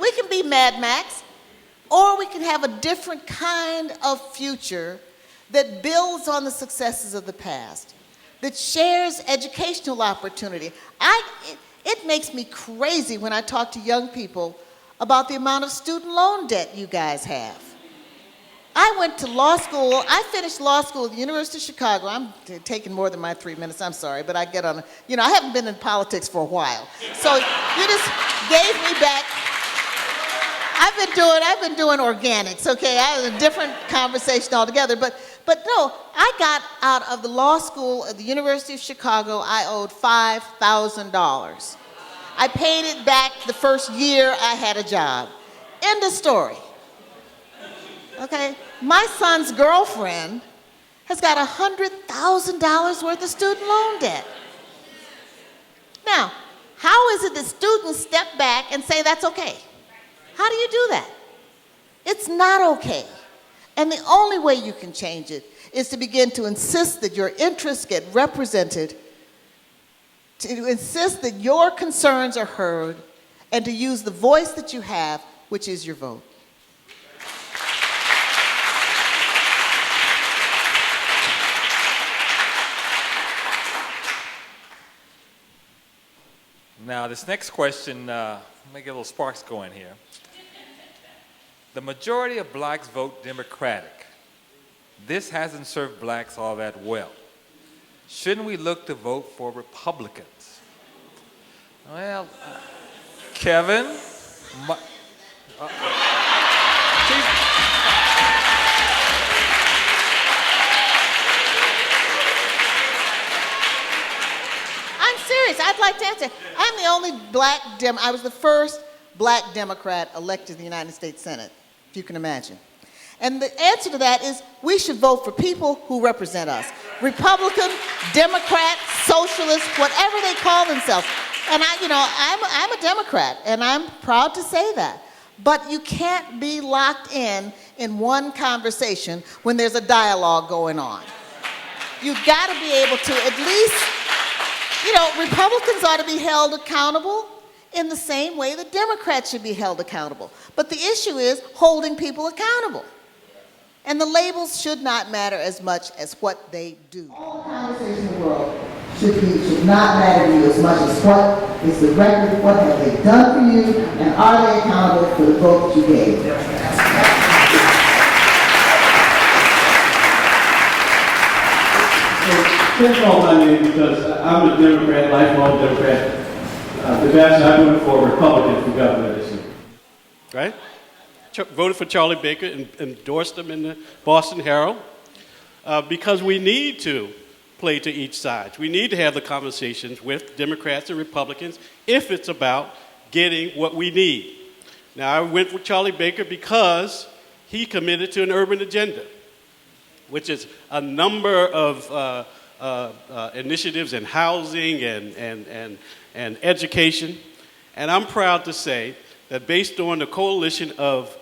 We can be Mad Max, or we can have a different kind of future that builds on the successes of the past, that shares educational opportunity. It makes me crazy when I talk to young people about the amount of student loan debt you guys have. I went to law school. I finished law school at the University of Chicago. I'm taking more than my 3 minutes. I'm sorry, but I get on, you know, I haven't been in politics for a while. So you just gave me back. I've been doing organics, okay? I was a different conversation altogether. But no, I got out of the law school at the University of Chicago, I owed $5,000. I paid it back the first year I had a job. End of story. Okay? My son's girlfriend has got $100,000 worth of student loan debt. Now, how is it that students step back and say that's okay? How do you do that? It's not okay. And the only way you can change it is to begin to insist that your interests get represented, to insist that your concerns are heard, and to use the voice that you have, which is your vote. Now, this next question, let me get a little sparks going here. The majority of blacks vote Democratic. This hasn't served blacks all that well. Shouldn't we look to vote for Republicans? Well, Kevin, I'm serious. I'd like to answer. I'm the only I was the first black Democrat elected to the United States Senate, if you can imagine. And the answer to that is we should vote for people who represent us. Republican, Democrat, socialist, whatever they call themselves. And I'm a Democrat, and I'm proud to say that. But you can't be locked in one conversation when there's a dialogue going on. You've got to be able to at least, Republicans ought to be held accountable in the same way that Democrats should be held accountable. But the issue is holding people accountable. And the labels should not matter as much as what they do. All conversation in the world should not matter to you as much as what is the record, what have they done for you, and are they accountable for the vote that you gave. This falls on me because I'm a Democrat, lifelong Democrat. The best I voted for a Republican for governor this year. Right? Voted for Charlie Baker and endorsed him in the Boston Herald because we need to play to each side. We need to have the conversations with Democrats and Republicans if it's about getting what we need. Now, I went with Charlie Baker because he committed to an urban agenda, which is a number of initiatives in housing and education. And I'm proud to say that based on the coalition of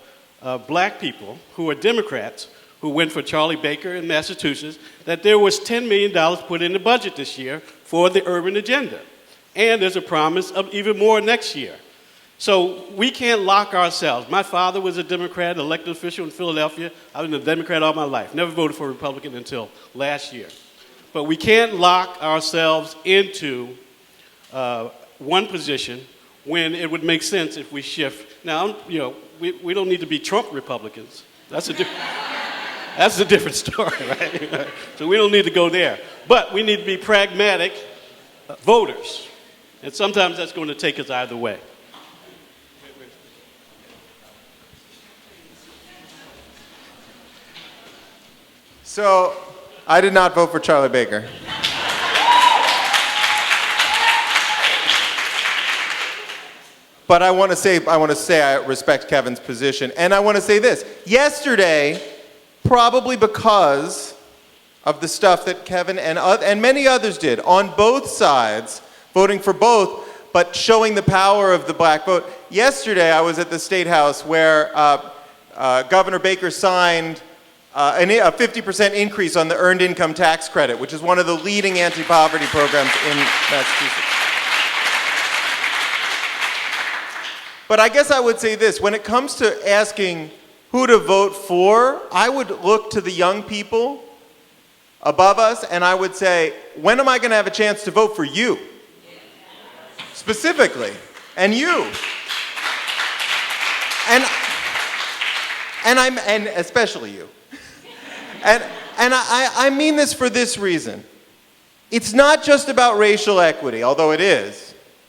black people who are Democrats who went for Charlie Baker in Massachusetts, that there was $10 million put in the budget this year for the urban agenda. And there's a promise of even more next year. So we can't lock ourselves. My father was a Democrat, elected official in Philadelphia. I've been a Democrat all my life. Never voted for a Republican until last year. But we can't lock ourselves into one position when it would make sense if we shift. Now, we don't need to be Trump Republicans. That's a different story, right? So we don't need to go there. But we need to be pragmatic voters. And sometimes that's going to take us either way. So, I did not vote for Charlie Baker. But I want to say I respect Kevin's position. And I want to say this. Yesterday, probably because of the stuff that Kevin and many others did on both sides, voting for both, but showing the power of the black vote. Yesterday, I was at the State House where Governor Baker signed a 50% increase on the Earned Income Tax Credit, which is one of the leading anti-poverty programs in Massachusetts. But I guess I would say this, when it comes to asking who to vote for, I would look to the young people above us and I would say, when am I going to have a chance to vote for you? Specifically, and you. And especially you. And I mean this for this reason. It's not just about racial equity, although it is.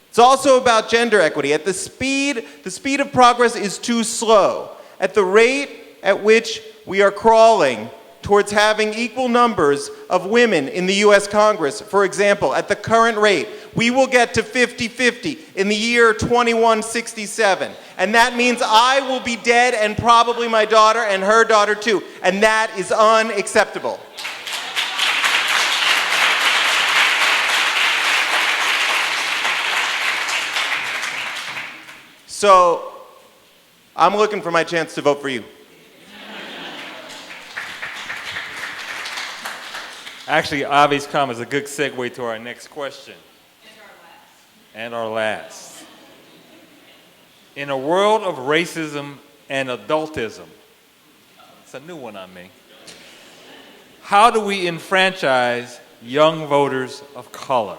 It's also about gender equity. The speed of progress is too slow. At the rate at which we are crawling towards having equal numbers of women in the US Congress, for example, at the current rate, we will get to 50-50 in the year 2167. And that means I will be dead and probably my daughter and her daughter too. And that is unacceptable. So, I'm looking for my chance to vote for you. Actually, Avi's comment is a good segue to our next question. And our last. In a world of racism and adultism, it's a new one on me, how do we enfranchise young voters of color?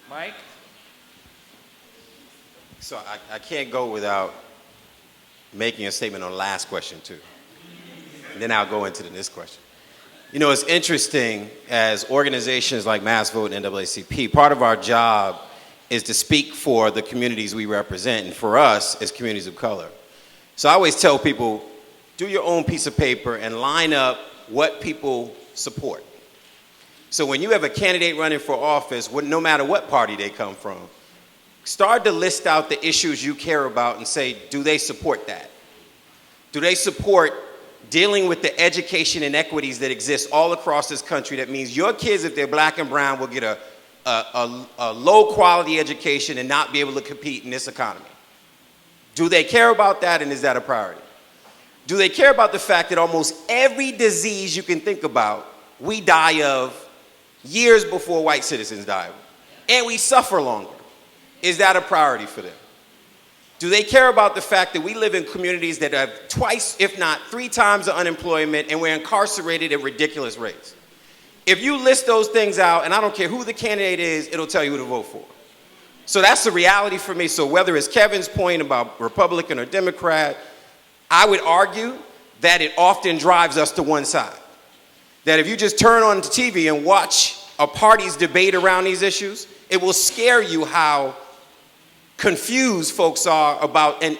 Mike? So I can't go without making a statement on the last question too. And then I'll go into the next question. You know, it's interesting as organizations like MassVOTE and NAACP, part of our job is to speak for the communities we represent, and for us, as communities of color. So I always tell people, do your own piece of paper and line up what people support. So when you have a candidate running for office, no matter what party they come from, start to list out the issues you care about and say, do they support that? Do they support dealing with the education inequities that exist all across this country? That means your kids, if they're black and brown, will get a low quality education and not be able to compete in this economy. Do they care about that, and is that a priority? Do they care about the fact that almost every disease you can think about, we die of years before white citizens die of, and we suffer longer? Is that a priority for them? Do they care about the fact that we live in communities that have twice, if not 3 times the unemployment, and we're incarcerated at ridiculous rates? If you list those things out, and I don't care who the candidate is, it'll tell you who to vote for. So that's the reality for me. So whether it's Kevin's point about Republican or Democrat, I would argue that it often drives us to one side. that if you just turn on the TV and watch a party's debate around these issues, it will scare you how confused folks are about and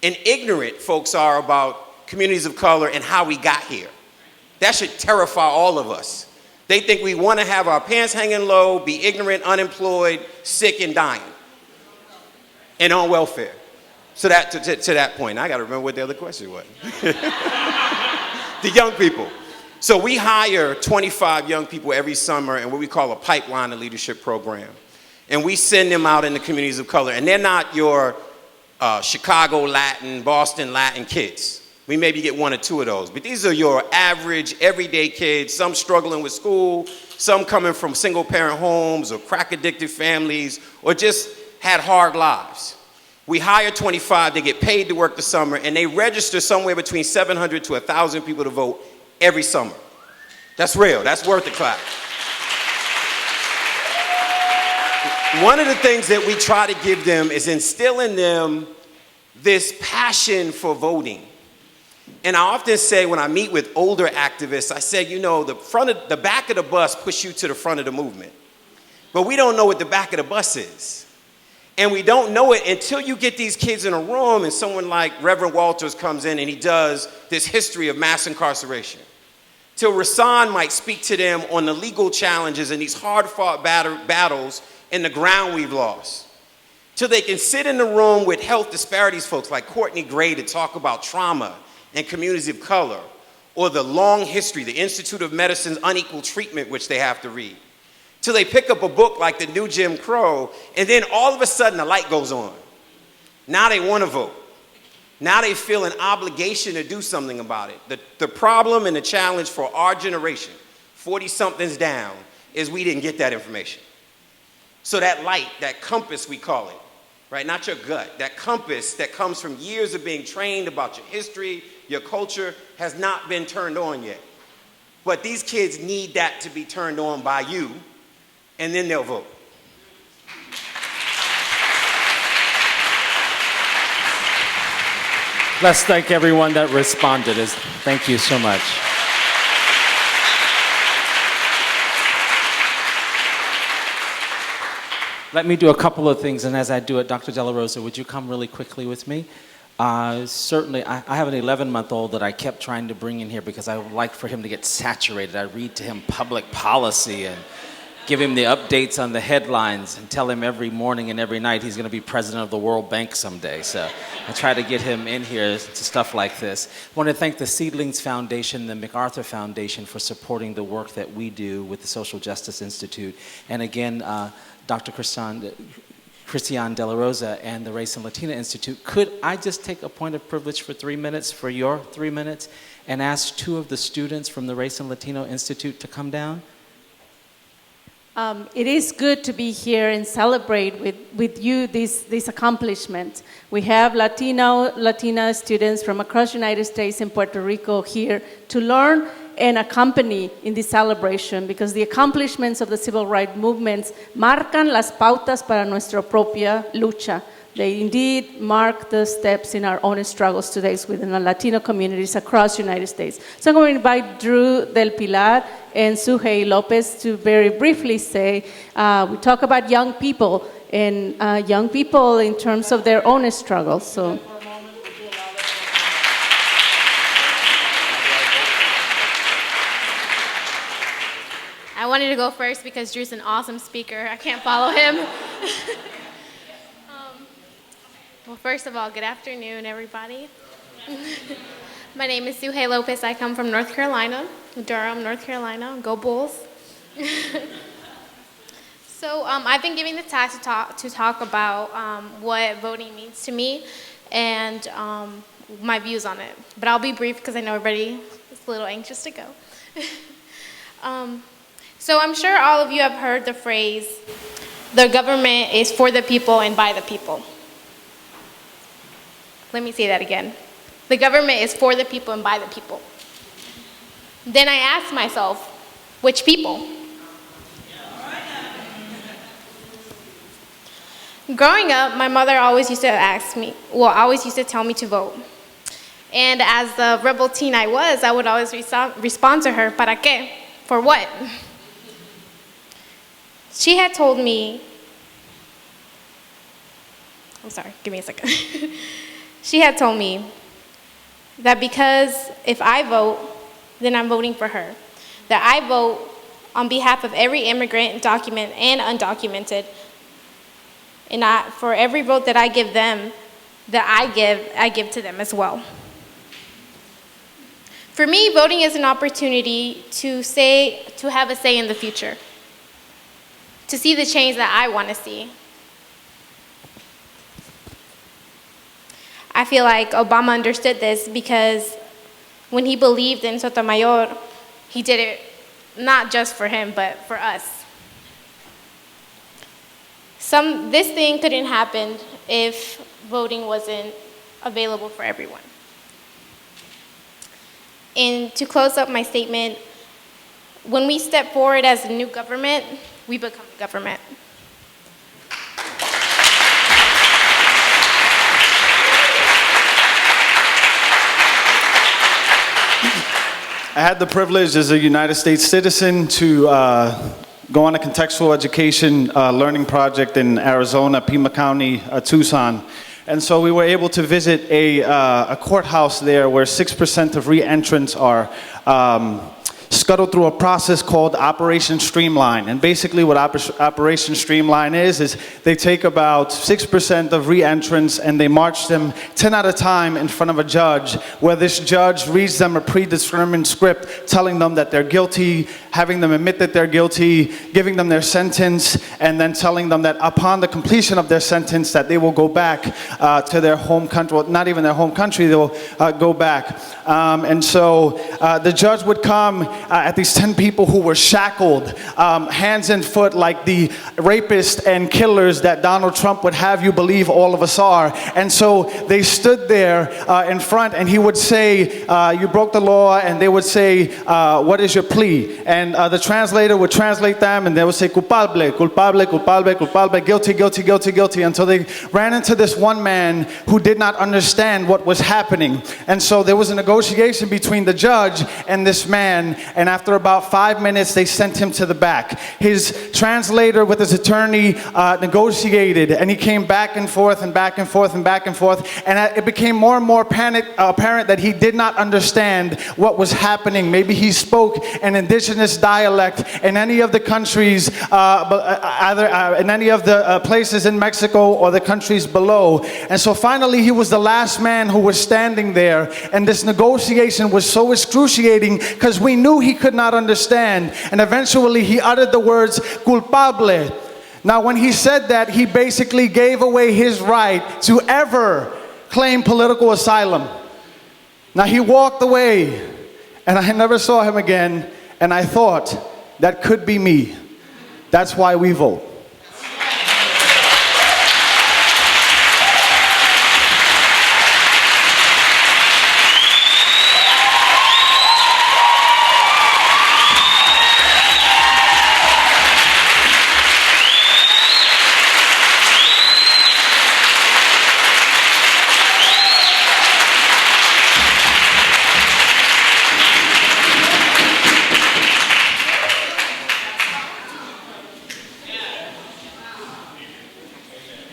ignorant folks are about communities of color and how we got here. That should terrify all of us. They think we want to have our pants hanging low, be ignorant, unemployed, sick, and dying, and on welfare. So that to that point, I got to remember what the other question was. The young people. So we hire 25 young people every summer in what we call a pipeline of leadership program. And we send them out in the communities of color. And they're not your Chicago Latin, Boston Latin kids. We maybe get one or two of those. But these are your average, everyday kids, some struggling with school, some coming from single-parent homes or crack-addicted families, or just had hard lives. We hire 25, they get paid to work the summer, and they register somewhere between 700 to 1,000 people to vote every summer. That's real, that's worth the clap. One of the things that we try to give them is instill in them this passion for voting. And I often say when I meet with older activists, I say, you know, the back of the bus pushes you to the front of the movement. But we don't know what the back of the bus is. And we don't know it until you get these kids in a room and someone like Reverend Walters comes in and he does this history of mass incarceration. Till Rahsaan might speak to them on the legal challenges and these hard-fought battles and the ground we've lost. Till they can sit in the room with health disparities folks like Courtney Gray to talk about trauma and communities of color, or the long history, the Institute of Medicine's unequal treatment, which they have to read. Till they pick up a book like The New Jim Crow, and then all of a sudden the light goes on. Now they want to vote. Now they feel an obligation to do something about it. The problem and the challenge for our generation, 40-somethings down, is we didn't get that information. So that light, that compass we call it, right? Not your gut, that compass that comes from years of being trained about your history, your culture, has not been turned on yet. But these kids need that to be turned on by you, and then they'll vote. Let's thank everyone that responded. Thank you so much. Let me do a couple of things, and as I do it, Dr. De La Rosa, would you come really quickly with me? Certainly, I have an 11-month-old that I kept trying to bring in here because I would like for him to get saturated. I read to him public policy and give him the updates on the headlines and tell him every morning and every night he's going to be president of the World Bank someday. So I try to get him in here to stuff like this. I want to thank the Seedlings Foundation, the MacArthur Foundation for supporting the work that we do with the Social Justice Institute. And again, Dr. Christiane De La Rosa and the Race and Latina Institute. Could I just take a point of privilege for 3 minutes, for your 3 minutes, and ask 2 of the students from the Race and Latino Institute to come down? It is good to be here and celebrate with you this accomplishment. We have Latina students from across the United States and Puerto Rico here to learn and accompany in this celebration, because the accomplishments of the civil rights movements marcan las pautas para nuestra propia lucha. They indeed mark the steps in our own struggles today within the Latino communities across the United States. So I'm going to invite Drew Del Pilar and Suhey Lopez to very briefly say, we talk about young people, and young people in terms of their own struggles. So. I wanted to go first because Drew's an awesome speaker. I can't follow him. Well, first of all, good afternoon, everybody. My name is Suhey Lopez. I come from North Carolina, Durham, North Carolina. Go Bulls. So I've been giving the talk to talk about what voting means to me and my views on it. But I'll be brief because I know everybody is a little anxious to go. So I'm sure all of you have heard the phrase, the government is for the people and by the people. Let me say that again. The government is for the people and by the people. Then I asked myself, which people? Growing up, my mother always used to tell me to vote. And as the rebel teen I was, I would always respond to her, ¿para qué? For what? She had told me, I'm sorry, give me a second. She had told me that because if I vote, then I'm voting for her. That I vote on behalf of every immigrant, documented and undocumented, and for every vote that I give them, that I give to them as well. For me, voting is an opportunity to have a say in the future, to see the change that I want to see. I feel like Obama understood this because when he believed in Sotomayor, he did it not just for him, but for us. This thing couldn't happen if voting wasn't available for everyone. And to close up my statement, when we step forward as a new government, we become the government. I had the privilege as a United States citizen to go on a contextual education learning project in Arizona, Pima County, Tucson. And so we were able to visit a courthouse there where 6% of re-entrants are scuttled through a process called Operation Streamline. And basically what Operation Streamline is they take about 6% of re-entrants and they march them 10 at a time in front of a judge, where this judge reads them a predetermined script telling them that they're guilty, having them admit that they're guilty, giving them their sentence, and then telling them that upon the completion of their sentence that they will go back to their home country, well, not even their home country, they'll go back. And so the judge would come at these 10 people who were shackled, hands and foot, like the rapists and killers that Donald Trump would have you believe all of us are. And so they stood there in front, and he would say, you broke the law, and they would say, what is your plea? And the translator would translate them, and they would say, culpable, culpable, culpable, culpable, guilty, guilty, guilty, guilty, until they ran into this one man who did not understand what was happening. And so there was a negotiation between the judge and this man, and after about 5 minutes, they sent him to the back. His translator with his attorney negotiated, and he came back and forth and back and forth and back and forth, and it became more and more apparent that he did not understand what was happening. Maybe he spoke an indigenous dialect in any of the countries, either in any of the places in Mexico or the countries below. And so finally, he was the last man who was standing there, and this negotiation was so excruciating because we knew he could not understand. And eventually he uttered the words culpable. Now when he said that, he basically gave away his right to ever claim political asylum. Now he walked away, and I never saw him again, and I thought, that could be me. That's why we vote.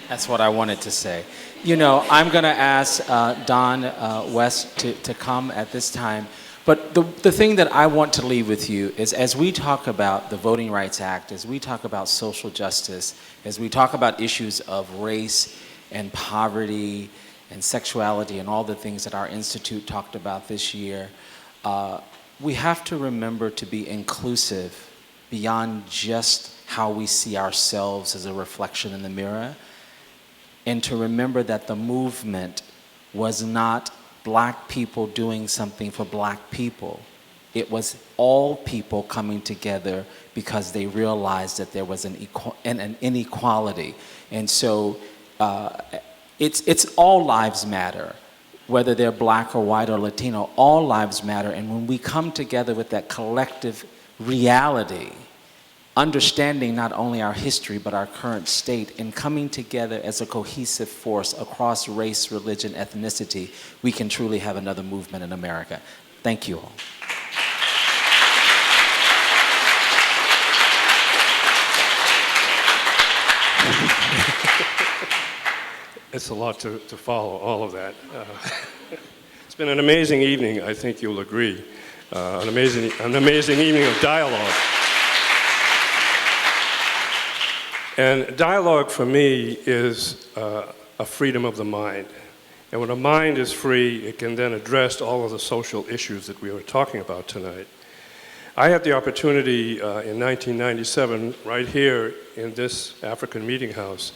That's what I wanted to say. You know, I'm going to ask Don West to come at this time. But the thing that I want to leave with you is, as we talk about the Voting Rights Act, as we talk about social justice, as we talk about issues of race and poverty and sexuality and all the things that our institute talked about this year, we have to remember to be inclusive beyond just how we see ourselves as a reflection in the mirror, and to remember that the movement was not black people doing something for black people. It was all people coming together because they realized that there was an inequality. And so it's all lives matter, whether they're black or white or Latino, all lives matter. And when we come together with that collective reality, understanding not only our history but our current state, and coming together as a cohesive force across race, religion, ethnicity, we can truly have another movement in America. Thank you all. It's a lot to follow, all of that. It's been an amazing evening, I think you'll agree. An amazing evening of dialogue. And dialogue for me is a freedom of the mind. And when a mind is free, it can then address all of the social issues that we were talking about tonight. I had the opportunity in 1997, right here in this African Meeting House,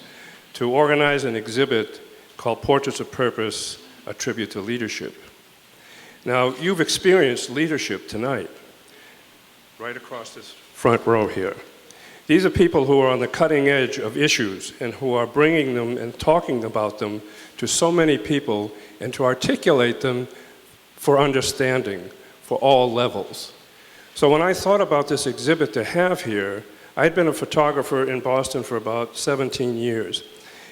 to organize an exhibit called Portraits of Purpose, A Tribute to Leadership. Now, you've experienced leadership tonight, right across this front row here. These are people who are on the cutting edge of issues and who are bringing them and talking about them to so many people and to articulate them for understanding for all levels. So when I thought about this exhibit to have here, I'd been a photographer in Boston for about 17 years.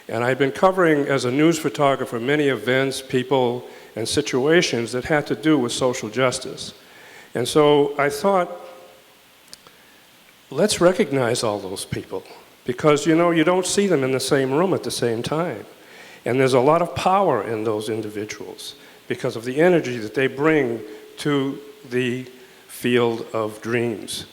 And I'd been covering as a news photographer many events, people, and situations that had to do with social justice. And so I thought, let's recognize all those people, because you know, you don't see them in the same room at the same time. And there's a lot of power in those individuals because of the energy that they bring to the field of dreams.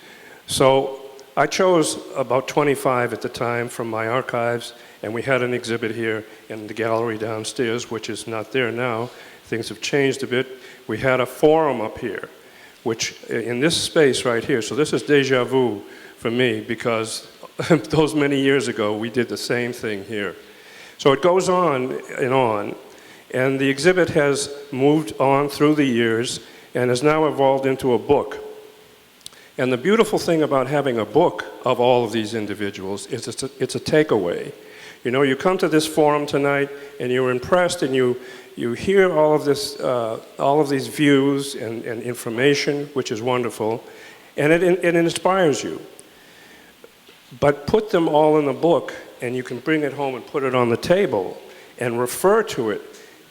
So I chose about 25 at the time from my archives, and we had an exhibit here in the gallery downstairs, which is not there now. Things have changed a bit. We had a forum up here, which in this space right here, so this is déjà vu for me, because those many years ago, we did the same thing here. So it goes on, and the exhibit has moved on through the years and has now evolved into a book. And the beautiful thing about having a book of all of these individuals is it's a takeaway. You know, you come to this forum tonight and you're impressed and you hear all of these views and information, which is wonderful, and it inspires you. But put them all in a book and you can bring it home and put it on the table and refer to it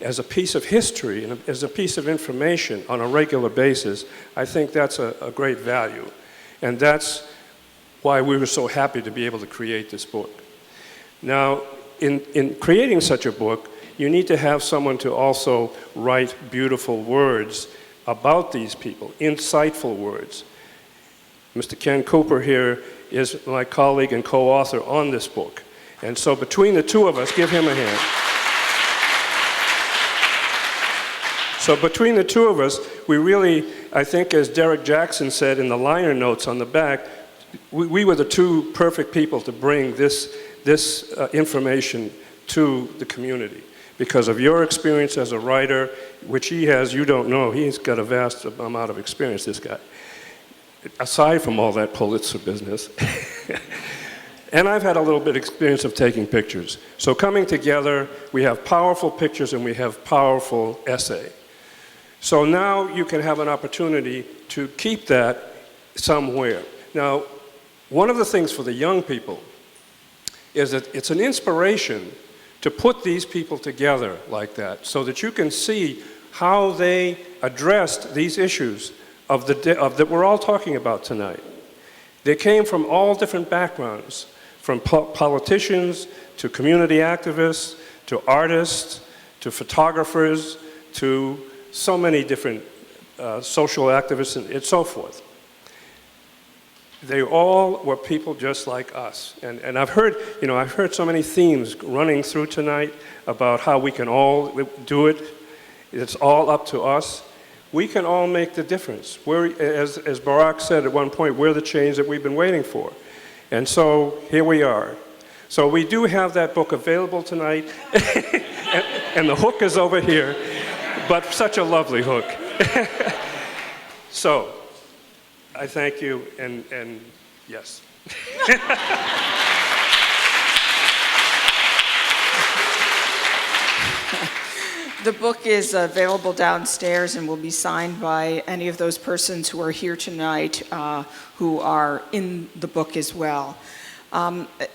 as a piece of history and as a piece of information on a regular basis. I think that's a great value. And that's why we were so happy to be able to create this book. Now, in creating such a book, you need to have someone to also write beautiful words about these people, insightful words. Mr. Ken Cooper here is my colleague and co-author on this book. And so between the two of us, give him a hand. So between the two of us, we really, I think as Derek Jackson said in the liner notes on the back, we were the two perfect people to bring this information to the community. Because of your experience as a writer, which he has, you don't know, he's got a vast amount of experience, this guy. Aside from all that Pulitzer business. And I've had a little bit of experience of taking pictures. So coming together, we have powerful pictures and we have powerful essay. So now you can have an opportunity to keep that somewhere. Now, one of the things for the young people is that it's an inspiration to put these people together like that so that you can see how they addressed these issues that we're all talking about tonight. They came from all different backgrounds, from politicians to community activists to artists to photographers to so many different social activists and so forth. They all were people just like us. And I've heard so many themes running through tonight about how we can all do it. It's all up to us. We can all make the difference. As Barack said at one point, we're the change that we've been waiting for. And so here we are. So we do have that book available tonight. and the hook is over here, but such a lovely hook. So I thank you, and yes. The book is available downstairs and will be signed by any of those persons who are here tonight who are in the book as well.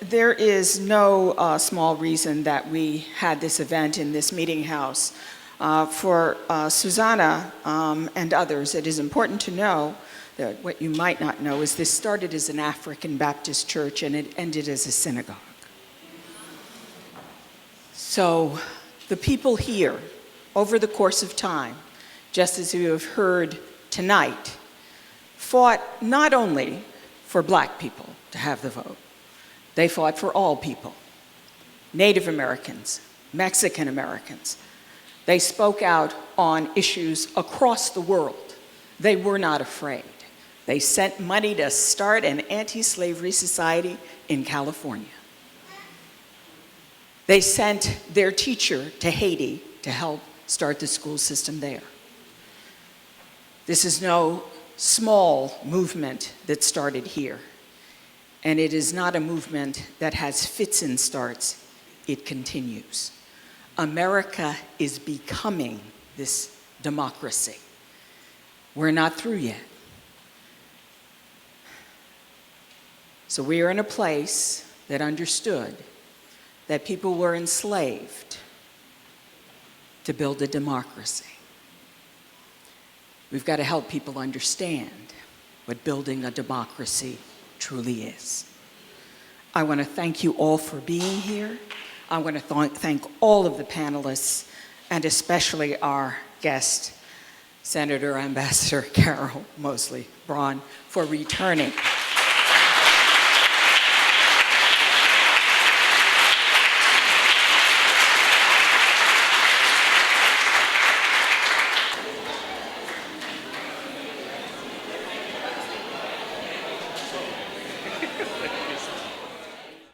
There is no small reason that we had this event in this meeting house. For Susannah and others, it is important to know that what you might not know is this started as an African Baptist church and it ended as a synagogue. So the people here, over the course of time, just as you have heard tonight, fought not only for black people to have the vote, they fought for all people, Native Americans, Mexican Americans. They spoke out on issues across the world. They were not afraid. They sent money to start an anti-slavery society in California. They sent their teacher to Haiti to help start the school system there. This is no small movement that started here. And it is not a movement that has fits and starts. It continues. America is becoming this democracy. We're not through yet. So we are in a place that understood that people were enslaved to build a democracy. We've got to help people understand what building a democracy truly is. I want to thank you all for being here. I want to thank all of the panelists, and especially our guest, Senator Ambassador Cheryl Moseley Braun, for returning.